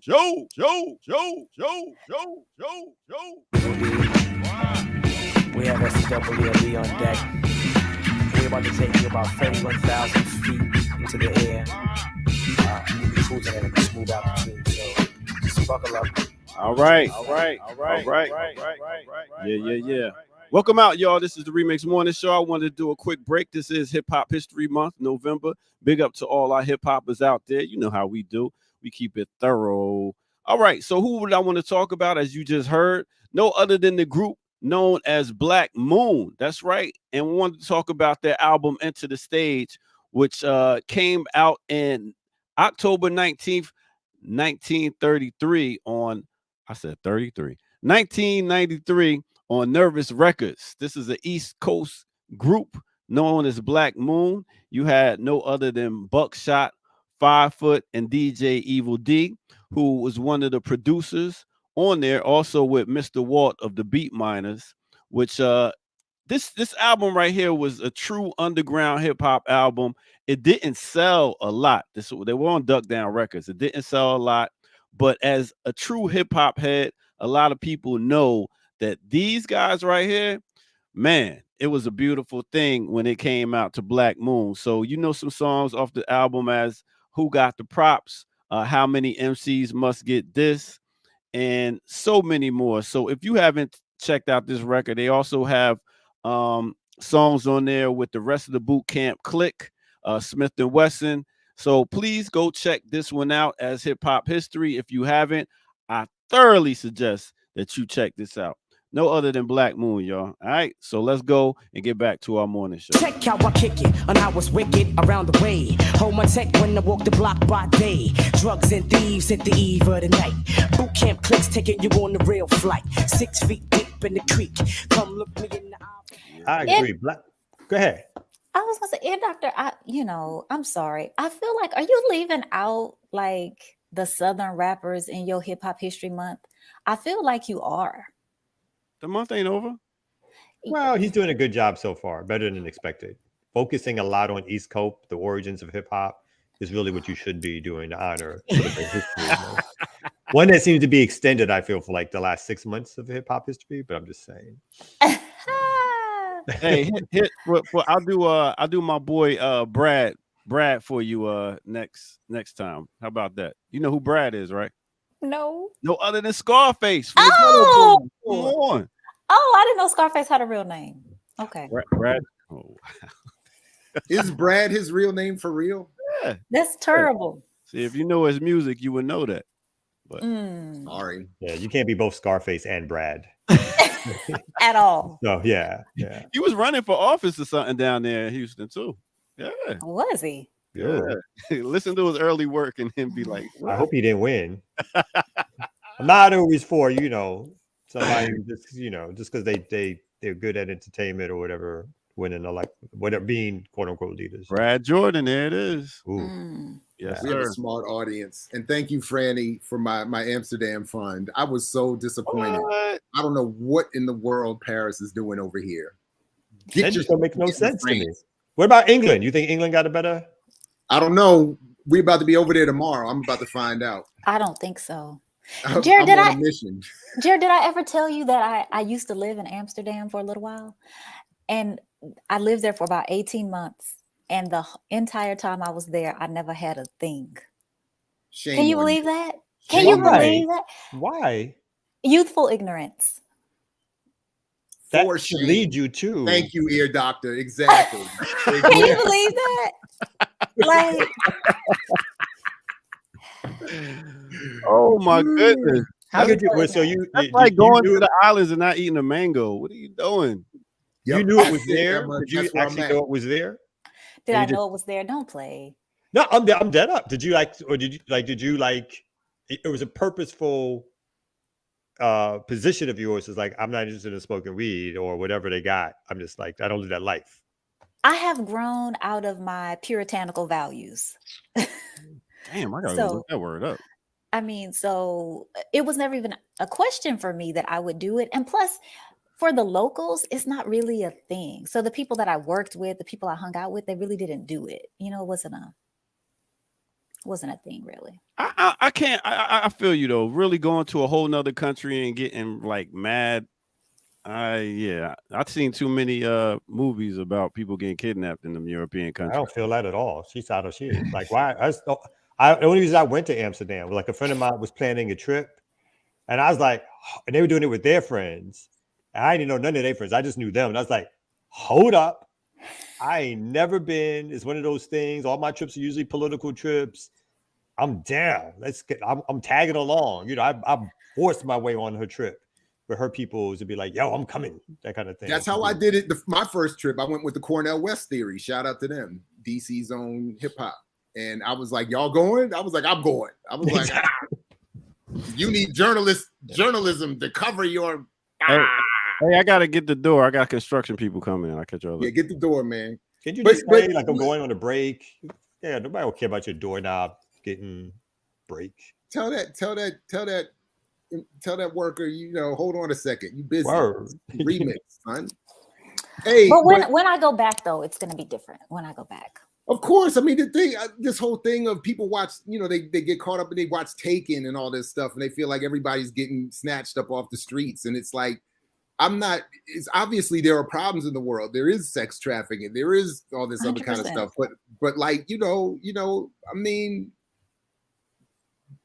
We have SWLE on deck. We're about to take you about 31,000 feet into the air. Cruising at a smooth altitude, so just buckle up. All right. Yeah. Welcome out, y'all. This is the Remix Morning Show. I wanted to do a quick break. This is Hip Hop History Month, November. Big up to all our hip hoppers out there. You know how we do. We keep it thorough. All right. So who would I want to talk about? As you just heard, no other than the group known as Black Moon. That's right. And we wanted to talk about their album Enter the Stage, which came out in October 19th, 1933 on, I said 33, 1993 on Nervous Records. This is an East Coast group known as Black Moon. You had no other than Buckshot, 5 Foot, and DJ Evil D, who was one of the producers on there, also with Mr. Walt of the Beat Miners, which this album right here was a true underground hip hop album. It didn't sell a lot. They were on Duck Down Records. It didn't sell a lot, but as a true hip hop head, a lot of people know that these guys right here, man, it was a beautiful thing when it came out to Black Moon. So some songs off the album as Who Got the Props, How Many MCs Must Get This, and so many more. So if you haven't checked out this record, they also have songs on there with the rest of the Boot Camp Clique, Smith & Wesson. So please go check this one out as Hip Hop History. If you haven't, I thoroughly suggest that you check this out. No other than Black Moon, y'all. All right, so let's go and get back to our morning show. Check how I kick it, and I was wicked around the way. Hold my tech when I walk the block by day. Drugs and thieves at the eve of the night. Boot camp clicks taking you on the real flight. 6 feet deep in the creek. Come look me in the eye. I agree. Go ahead. I was gonna say, Doctor, I'm sorry. I feel like, are you leaving out like the Southern rappers in your Hip Hop History Month? I feel like you are. The month ain't over. Well, he's doing a good job so far, better than expected. Focusing a lot on East Coast, the origins of hip hop, is really what you should be doing to honor sort of the history. One that seems to be extended, I feel, for like the last 6 months of hip hop history, but I'm just saying. Hey, I'll do my boy Brad for you next time. How about that? You know who Brad is, right? No. No other than Scarface from the Oh, Ghetto Boys. Come on. Oh, I didn't know Scarface had a real name. Okay. Brad. Oh. Is Brad his real name for real? Yeah. That's terrible. See, if you know his music, you would know that. But sorry. Yeah, you can't be both Scarface and Brad. At all. No, yeah. He was running for office or something down there in Houston too. Yeah. Was he? Yeah. Listen to his early work and him be like, I hope he didn't win. I'm not always for, somebody who just because they're good at entertainment or whatever, winning whatever, being quote unquote leaders. Brad Jordan, there it is. Yes, we have a smart audience. And thank you, Franny, for my Amsterdam fund. I was so disappointed. What? I don't know what in the world Paris is doing over here. That just don't make no sense to me. What about England? You think England got a better? I don't know. We're about to be over there tomorrow. I'm about to find out. I don't think so. Jared, did I ever tell you that I used to live in Amsterdam for a little while? And I lived there for about 18 months. And the entire time I was there, I never had a thing. Shame Can you on believe you. that? Can you believe that? Why? Youthful ignorance. That For should shame. lead you to. Thank you, ear doctor. Exactly. Can you believe that? Like, oh my goodness. How could you? So that's like going to the islands and not eating a mango. What are you doing? You knew it was there. Did you actually know it was there? Did I know it was there? Don't play. No, I'm dead up. Did you it was a purposeful position of yours. Is like, I'm not interested in smoking weed or whatever they got. I'm just like, I don't live that life. I have grown out of my puritanical values. Damn, I gotta go look that word up. I mean, so it was never even a question for me that I would do it. And plus, for the locals, it's not really a thing. So the people that I worked with, the people I hung out with, they really didn't do it. It wasn't a thing, really. I can't. I feel you though. Really going to a whole nother country and getting like mad. I've seen too many movies about people getting kidnapped in them European countries. I don't feel that at all. She's out of shit. Like, why? The only reason I went to Amsterdam was like a friend of mine was planning a trip, and I was like, and they were doing it with their friends. And I didn't know none of their friends. I just knew them. And I was like, hold up. I ain't never been. It's one of those things. All my trips are usually political trips. I'm down. I'm tagging along. I forced my way on her trip for her people to be like, yo, I'm coming. That kind of thing. That's how I did it. My first trip, I went with the Cornell West Theory. Shout out to them. DC's own hip hop. And I was like, y'all going? I was like, I'm going. I was like, you need journalism to cover your. Hey, I gotta get the door. I got construction people coming. I'll catch y'all later. Yeah, get the door, man. Can you just say like I'm going on a break? Yeah, nobody will care about your doorknob getting break. Tell that worker, hold on a second. You busy. Remix, son. Hey, but when I go back though, it's gonna be different when I go back. Of course. I mean, the thing, this whole thing of people watch, they get caught up and they watch Taken and all this stuff, and they feel like everybody's getting snatched up off the streets. And it's like, it's obviously there are problems in the world. There is sex trafficking. There is all this 100%. Other kind of stuff. But like, I mean,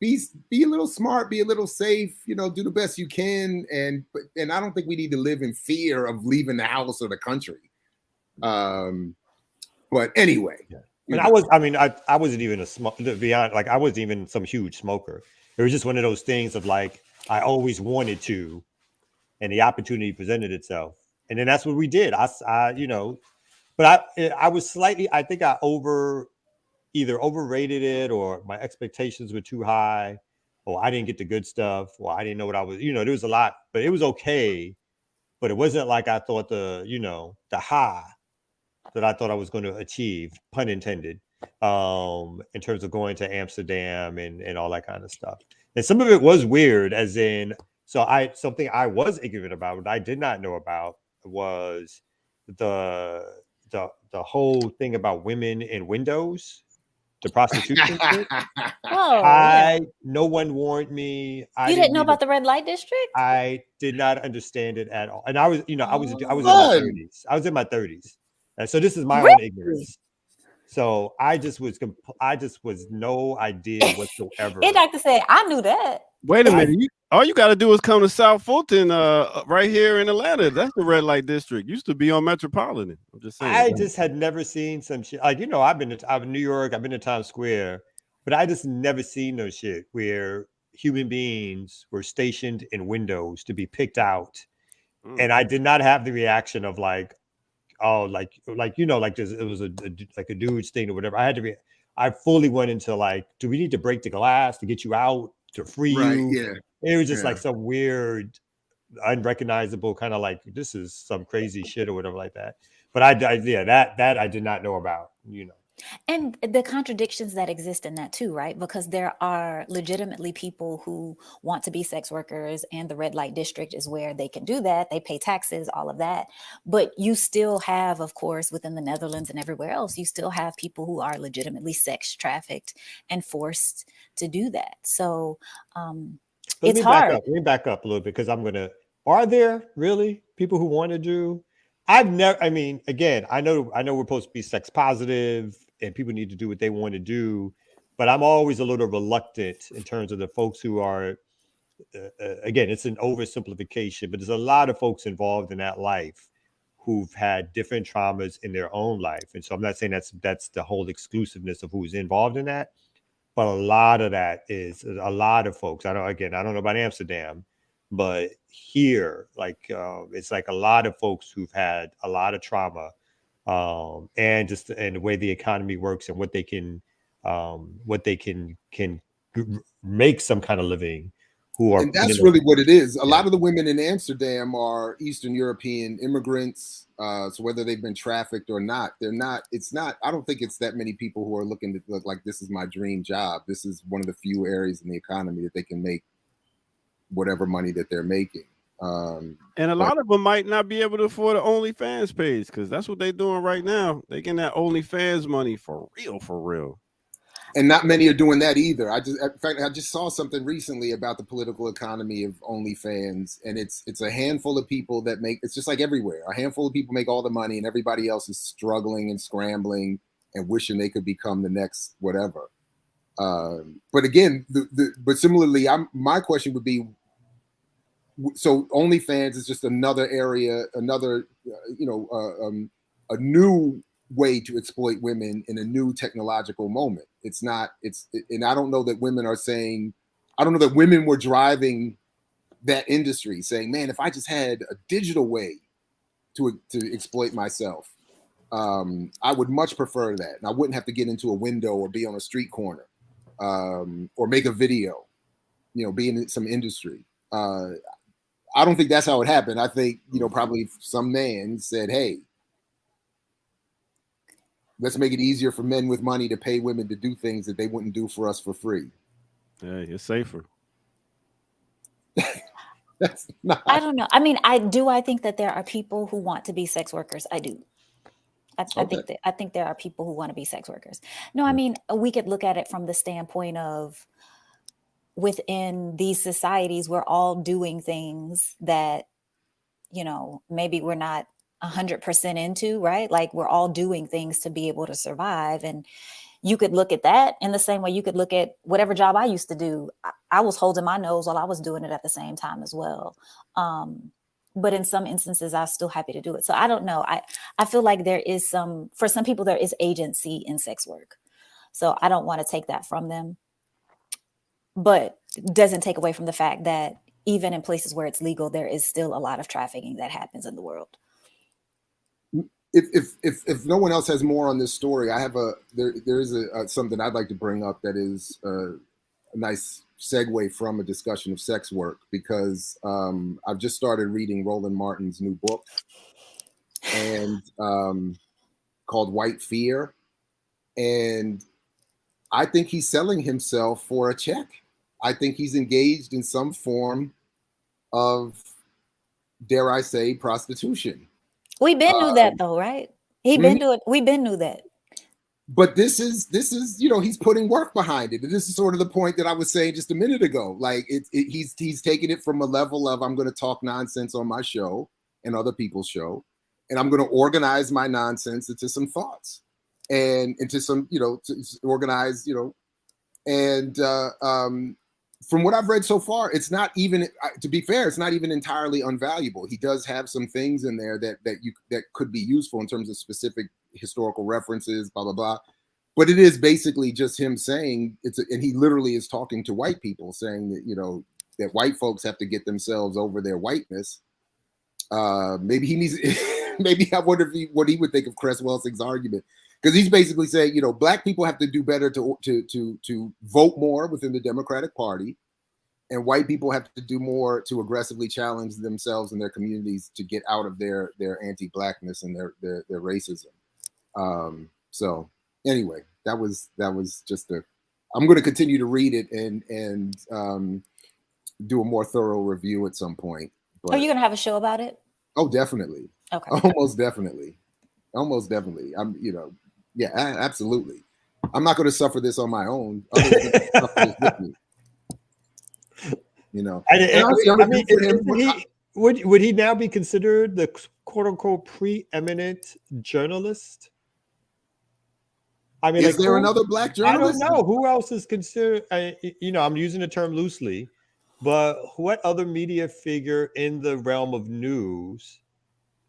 be a little smart, be a little safe, do the best you can. And I don't think we need to live in fear of leaving the house or the country. But anyway, and I wasn't even a smoker, to be honest. Like, I wasn't even some huge smoker. It was just one of those things of like, I always wanted to, and the opportunity presented itself. And then that's what we did. But I was slightly, I think I either overrated it, or my expectations were too high, or I didn't get the good stuff, or I didn't know what I was, there was a lot, but it was okay. But it wasn't like I thought the high that I thought I was going to achieve, pun intended, in terms of going to Amsterdam and all that kind of stuff. And some of it was weird, as in, something I was ignorant about, what I did not know about, was the whole thing about women in windows. the prostitution shit. Oh, yeah. No one warned me. You didn't know about the red light district? I did not understand it at all. And I was, I was in my Fun. 30s. I was in my 30s. And so this is my Really? own ignorance. So I just was no idea whatsoever. It doctor said, I knew that. Wait a minute. All you got to do is come to South Fulton, right here in Atlanta. That's the red light district. Used to be on Metropolitan. I'm just saying. I just had never seen some shit. Like, I've been to New York. I've been to Times Square, but I just never seen no shit where human beings were stationed in windows to be picked out. And I did not have the reaction of like, oh, like this, it was a dude's thing or whatever. I fully went into like, do we need to break the glass to get you out, to free you? Yeah. It was just like some weird, unrecognizable kind of like, this is some crazy shit or whatever like that. But that I did not know about, And the contradictions that exist in that too, right? Because there are legitimately people who want to be sex workers, and the red light district is where they can do that. They pay taxes, all of that. But you still have, of course, within the Netherlands and everywhere else, you still have people who are legitimately sex trafficked and forced to do that. So it's hard. Let me back up a little bit, because are there really people who want to do? Again, I know we're supposed to be sex positive and people need to do what they want to do, but I'm always a little reluctant in terms of the folks who are, again, it's an oversimplification, but there's a lot of folks involved in that life who've had different traumas in their own life. And so I'm not saying that's the whole exclusiveness of who's involved in that, but a lot of that is a lot of folks. I don't know about Amsterdam, but here, it's like a lot of folks who've had a lot of trauma, and the way the economy works and what they can make some kind of living. And that's really what it is. A lot of the women in Amsterdam are Eastern European immigrants. So whether they've been trafficked or not, I don't think it's that many people who are looking to look like, this is my dream job. This is one of the few areas in the economy that they can make whatever money that they're making. And a lot of them might not be able to afford an OnlyFans page, because that's what they're doing right now. They getting that OnlyFans money for real. And not many are doing that either. I just saw something recently about the political economy of OnlyFans, and it's a handful of people that make. It's just like everywhere. A handful of people make all the money, and everybody else is struggling and scrambling and wishing they could become the next whatever. But again, but similarly, my question would be: so OnlyFans is just another area, a new way to exploit women in a new technological moment. And I don't know that women are saying, I don't know that women were driving that industry saying, man, if I just had a digital way to exploit myself, I would much prefer that. And I wouldn't have to get into a window or be on a street corner, or make a video, be in some industry. I don't think that's how it happened. I think, probably some man said, hey, let's make it easier for men with money to pay women to do things that they wouldn't do for us for free. Yeah, it's safer. That's not. I don't know. I mean, I think that there are people who want to be sex workers. I do. I think there are people who want to be sex workers. No, I mean, we could look at it from the standpoint of, within these societies, we're all doing things that, maybe we're not 100% into, right? Like, we're all doing things to be able to survive. And you could look at that in the same way you could look at whatever job I used to do. I was holding my nose while I was doing it at the same time as well. But in some instances, I was still happy to do it. So I don't know. I feel like for some people, there is agency in sex work. So I don't want to take that from them. But it doesn't take away from the fact that even in places where it's legal, there is still a lot of trafficking that happens in the world. If no one else has more on this story, I have there is something I'd like to bring up that is a nice segue from a discussion of sex work, because I've just started reading Roland Martin's new book, and called White Fear, and I think he's selling himself for a check. I think he's engaged in some form of, dare I say, prostitution. We been knew that though, right? We been knew that. But this is he's putting work behind it. And this is sort of the point that I was saying just a minute ago. Like he's taking it from a level of, I'm going to talk nonsense on my show and other people's show, and I'm going to organize my nonsense into some thoughts and into some, to organize, and from what I've read so far, it's not even, to be fair, it's not even entirely unvaluable. He does have some things in there that could be useful in terms of specific historical references, blah, blah, blah. But it is basically just him saying and he literally is talking to white people, saying that, that white folks have to get themselves over their whiteness. Maybe he needs, maybe I wonder what he would think of Cress Welsing's argument. Because he's basically saying, black people have to do better to vote more within the Democratic Party, and white people have to do more to aggressively challenge themselves and their communities to get out of their anti-blackness and their racism. So anyway, that was just I'm going to continue to read it and do a more thorough review at some point. But, are you going to have a show about it? Oh, definitely. Okay. Almost definitely. Yeah, absolutely. I'm not going to suffer this on my own. Others are gonna suffer this with me. Would he now be considered the quote unquote preeminent journalist? I mean, is there another black journalist? I don't know who else is considered. I'm using the term loosely, but what other media figure in the realm of news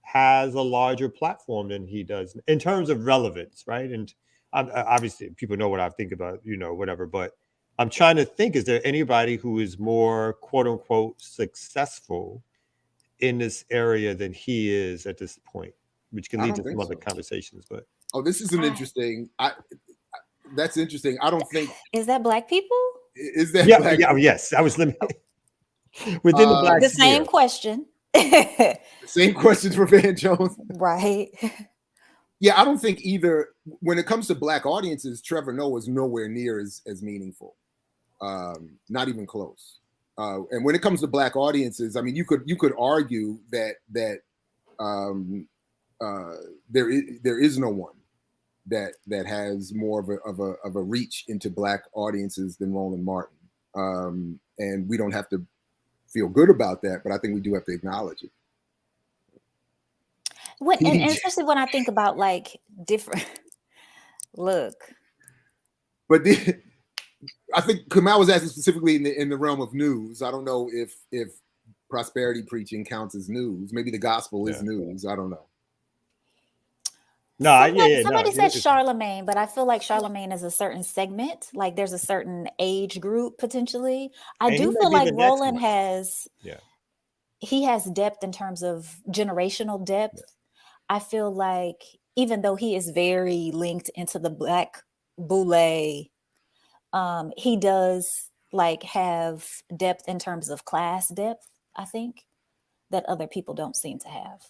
has a larger platform than he does in terms of relevance, right? And obviously people know what I think about, whatever, but I'm trying to think, is there anybody who is more quote unquote successful in this area than he is at this point, which can lead to some other conversations, but. Oh, this is an interesting, that's interesting. I don't think. Is that black people? Is that black people? Yes, I was limited. Within the black the same question. Same questions for Van Jones. Right. Yeah, I don't think either. When it comes to black audiences, Trevor Noah is nowhere near as meaningful. Not even close. And when it comes to black audiences, I mean, you could argue that there is no one that has more of a reach into black audiences than Roland Martin. And we don't have to feel good about that, but I think we do have to acknowledge it. And especially when I think about like different look. But I think Kamal was asking specifically in the realm of news. I don't know if prosperity preaching counts as news. Maybe the gospel is news. I don't know. Somebody said Charlemagne, but I feel like Charlemagne is a certain segment. Like there's a certain age group potentially. I do feel like Roland has depth in terms of generational depth. Yeah. I feel like even though he is very linked into the Black Boule, he does like have depth in terms of class depth, I think, that other people don't seem to have.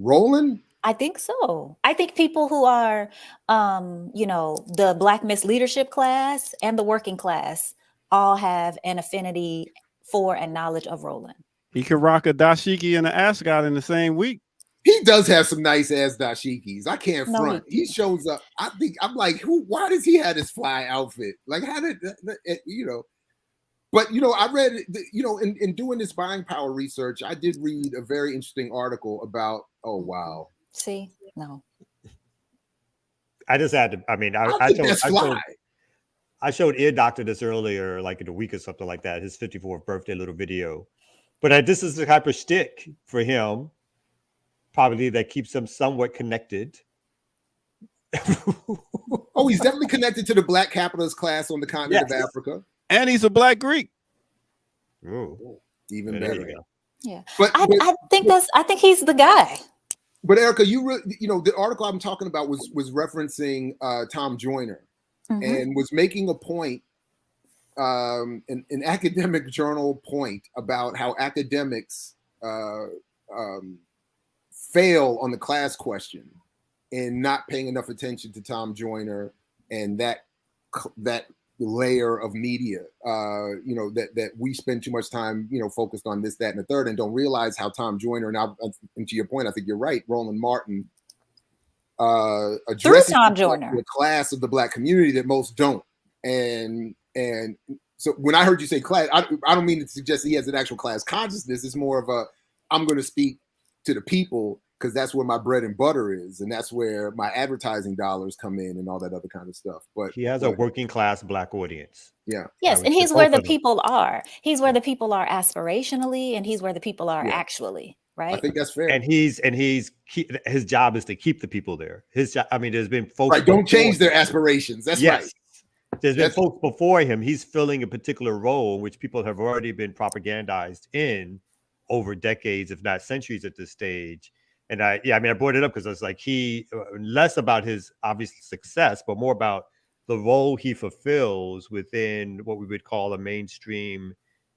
Roland? I think so. I think people who are, the Black Miss Leadership class and the working class all have an affinity for and knowledge of Roland. He could rock a dashiki and an ascot in the same week. He does have some nice ass dashikis. I can't front. He shows up. I'm like, why does he have this fly outfit? Like, how did But I read, in doing this buying power research, I did read a very interesting article about. Oh wow! See, no. I just had to. I mean, I showed Ear Doctor this earlier, like in a week or something like that. His 54th birthday little video, but this is the type of shtick for him, probably that keeps him somewhat connected. Oh, he's definitely connected to the Black capitalist class on the continent of Africa. And he's a Black Greek. Ooh. Even better. Yeah, but I think he's the guy. But Erica, the article I'm talking about was referencing Tom Joyner, and was making a point, an academic journal point about how academics fail on the class question in not paying enough attention to Tom Joyner and that layer of media, that we spend too much time, focused on this, that, and the third, and don't realize how Tom Joyner, and to your point, I think you're right, Roland Martin addresses Tom himself Joyner to a class of the Black community that most don't. And so when I heard you say class, I don't mean to suggest he has an actual class consciousness. It's more of a, I'm going to speak to the people because that's where my bread and butter is, and that's where my advertising dollars come in and all that other kind of stuff. But he has a working class Black audience. Yeah. Yes, and he's where the people are. He's where the people are aspirationally, and he's where the people are actually. Right. I think that's fair. And his job is to keep the people there. His job, I mean, there's been folks. Right. Don't change their aspirations. That's right. There's been folks before him. He's filling a particular role, which people have already been propagandized in over decades, if not centuries at this stage. And I brought it up because it's like less about his obvious success, but more about the role he fulfills within what we would call a mainstream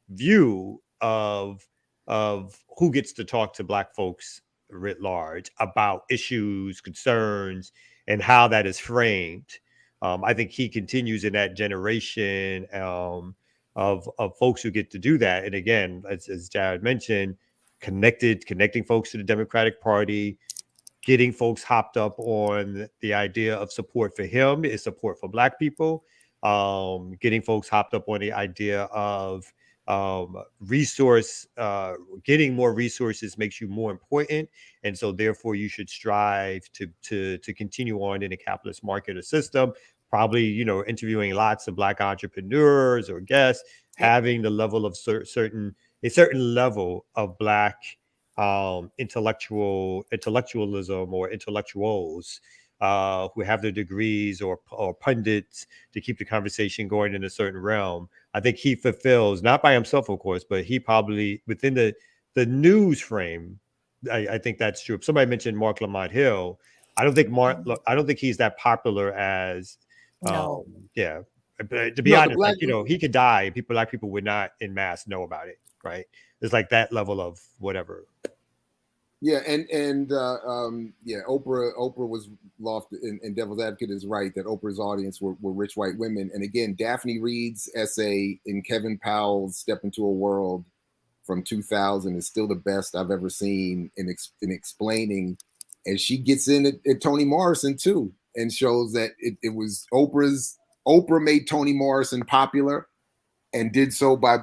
view of who gets to talk to Black folks writ large about issues, concerns, and how that is framed. I think he continues in that generation of folks who get to do that. And again, as Jared mentioned, connecting folks to the Democratic Party, getting folks hopped up on the idea of support for him is support for Black people, getting folks hopped up on the idea of getting more resources makes you more important, and so therefore you should strive to continue on in a capitalist market or system. Probably, interviewing lots of Black entrepreneurs or guests, having the level of certain level of Black intellectualism or intellectuals who have their degrees or pundits to keep the conversation going in a certain realm. I think he fulfills, not by himself, of course, but he probably within the news frame. I think that's true. If somebody mentioned Mark Lamont Hill, I don't think he's that popular as. No. Yeah. But to be honest, he could die and Black people would not en masse know about it. Right. It's like that level of whatever. Yeah. And Oprah was lost, and Devil's Advocate is right that Oprah's audience were rich white women. And again, Daphne Reed's essay in Kevin Powell's Step Into a World from 2000 is still the best I've ever seen in explaining. And she gets in at Toni Morrison too, and shows that it was Oprah made Toni Morrison popular and did so by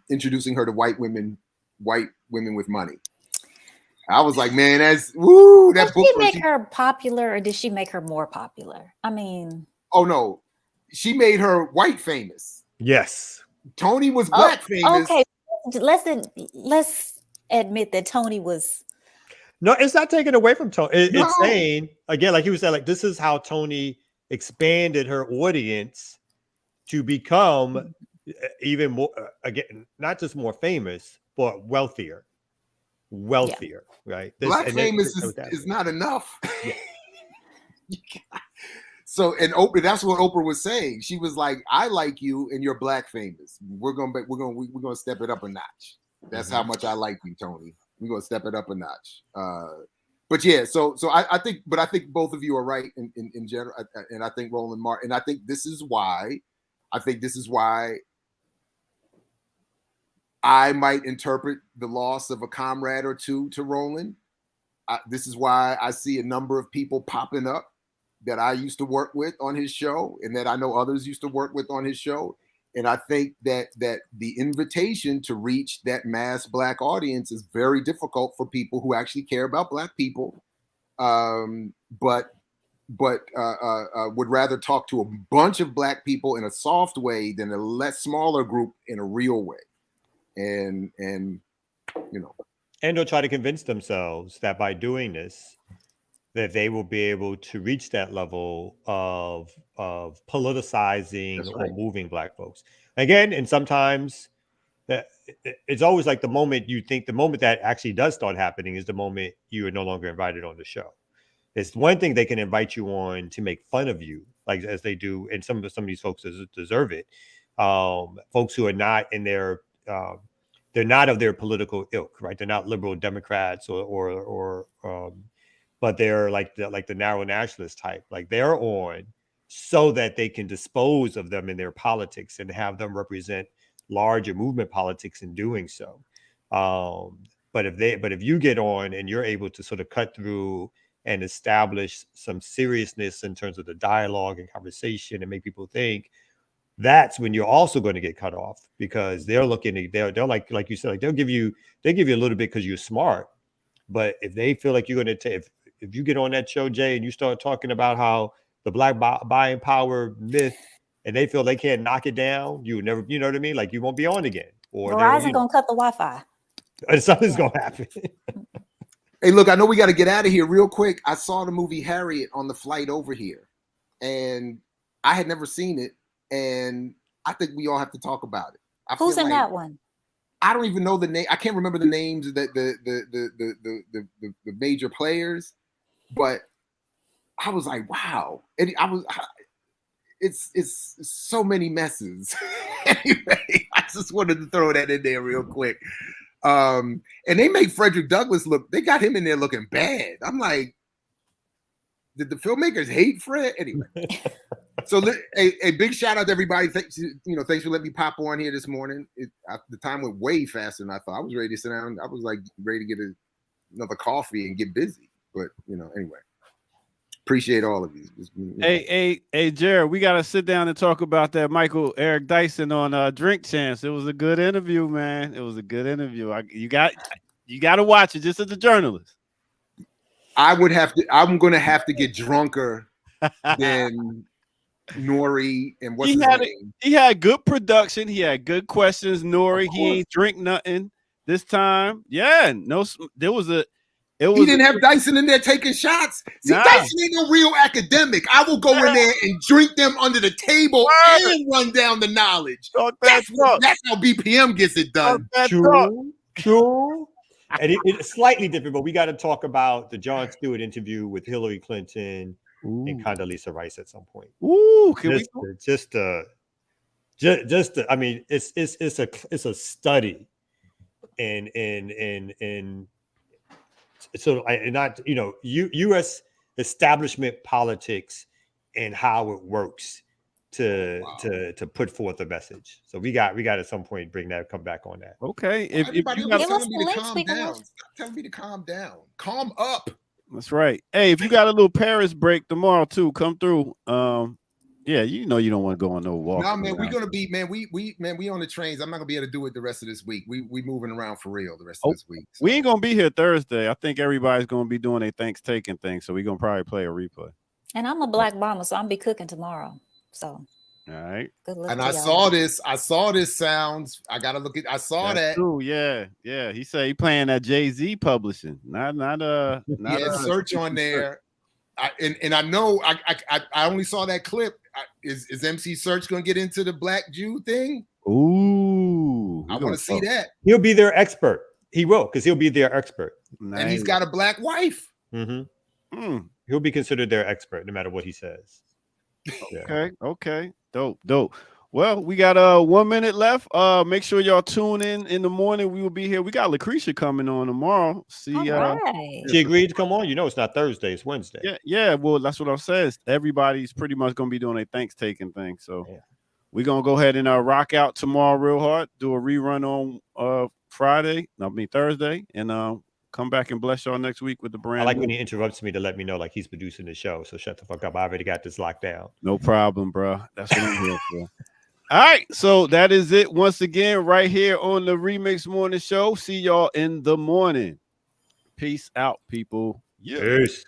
introducing her to white women with money. I was like, man, that's woo. That book. Did she make her popular, or did she make her more popular? I mean, oh no, she made her white famous. Yes, Toni was Black famous. Okay, let's admit that Toni was. No, it's not taken away from Toni. It's saying, again, like he was saying, like this is how Toni expanded her audience to become even more, again, not just more famous, but wealthier, right? Black famous is not enough. Yeah. So, and Oprah, that's what Oprah was saying. She was like, "I like you, and you're Black famous. We're gonna step it up a notch. That's how much I like you, Toni. We're gonna step it up a notch." But yeah, so I think both of you are right in general, and I think Roland Martin, and I think this is why I might interpret the loss of a comrade or two to Roland. This is why I see a number of people popping up that I used to work with on his show, and that I know others used to work with on his show. And I think that the invitation to reach that mass Black audience is very difficult for people who actually care about Black people, but would rather talk to a bunch of Black people in a soft way than a less smaller group in a real way. And they'll try to convince themselves that by doing this, that they will be able to reach that level of politicizing or moving Black folks. Again, and sometimes it's always like the moment that actually does start happening is the moment you are no longer invited on the show. It's one thing they can invite you on to make fun of you, like as they do, and some of these folks deserve it. Folks who are not in their they're not of their political ilk, right? They're not liberal Democrats or but they're like the narrow nationalist type. Like they're on so that they can dispose of them in their politics and have them represent larger movement politics in doing so. But if you get on and you're able to sort of cut through and establish some seriousness in terms of the dialogue and conversation and make people think, that's when you're also going to get cut off, because they're looking at, they're like you said, like they'll give you a little bit because you're smart. But if they feel like you're going to take, if you get on that show, Jay, and you start talking about how the black buying power myth, and they feel they can't knock it down, you never, you know what I mean? Like you won't be on again. Or Verizon gonna cut the Wi-Fi. Something's gonna happen. Hey, look, I know we got to get out of here real quick. I saw the movie Harriet on the flight over here, and I had never seen it, and I think we all have to talk about it. Who's in that one? I don't even know the name. I can't remember the names of the major players, but I was like, wow. And it's so many messes. Anyway, I just wanted to throw that in there real quick. And they make Frederick Douglass look, they got him in there looking bad. I'm like, did the filmmakers hate Fred? Anyway. So a big shout out to everybody. Thanks for letting me pop on here this morning. The time went way faster than I thought. I was ready to sit down. I was like ready to get another coffee and get busy. But anyway, appreciate all of you. Hey, Jared, we got to sit down and talk about that Michael Eric Dyson on Drink Champs. It was a good interview, man. It was a good interview. You got to watch it just as a journalist. I'm going to have to get drunker than Nori and what's his name? He had good production. He had good questions. Nori, he ain't drink nothing this time. Yeah, no, he didn't have Dyson in there taking shots. See, Dyson ain't no real academic. I will go in there and drink them under the table and run down the knowledge. That's how BPM gets it done. True. And it's slightly different, but we got to talk about the Jon Stewart interview with Hillary Clinton and Condoleezza Rice at some point. Ooh, I mean, it's a study in so not U.S. establishment politics and how it works to put forth a message. So we got at some point come back on that. Okay, if you got telling me to calm down, stop telling me to calm down, calm up. That's right. Hey, if you got a little Paris break tomorrow too, come through. Yeah, you don't want to go on no walk. No, man, we're gonna be, we on the trains. I'm not gonna be able to do it the rest of this week. We moving around for real the rest of this week. So. We ain't gonna be here Thursday. I think everybody's gonna be doing a Thanksgiving thing, so we're gonna probably play a replay. And I'm a black bomber, so I'll be cooking tomorrow. So all right. Good luck. And I saw this sounds. I gotta look at. I saw that. True. Yeah. He said he playing that Jay-Z publishing. Not search on there. I know I only saw that clip. Is MC Search gonna get into the black Jew thing? Ooh, I want to see that. He'll be their expert. He will, because he'll be their expert. Nice. And he's got a black wife. Mm-hmm. He'll be considered their expert no matter what he says. Okay. Dope. Well, we got 1 minute left. Make sure y'all tune in the morning. We will be here. We got Lucretia coming on tomorrow. See, she agreed to come on. It's not Thursday, it's Wednesday. Yeah. Well, that's what I'm saying. Everybody's pretty much gonna be doing a Thanksgiving thing. So we're gonna go ahead and rock out tomorrow real hard. Do a rerun on Thursday, and come back and bless y'all next week with the brand. I like when he interrupts me to let me know like he's producing the show. So shut the fuck up. I already got this locked down. No problem, bro. That's what I'm here for. All right, so that is it once again right here on the Remix Morning Show. See y'all in the morning. Peace out, people. Peace.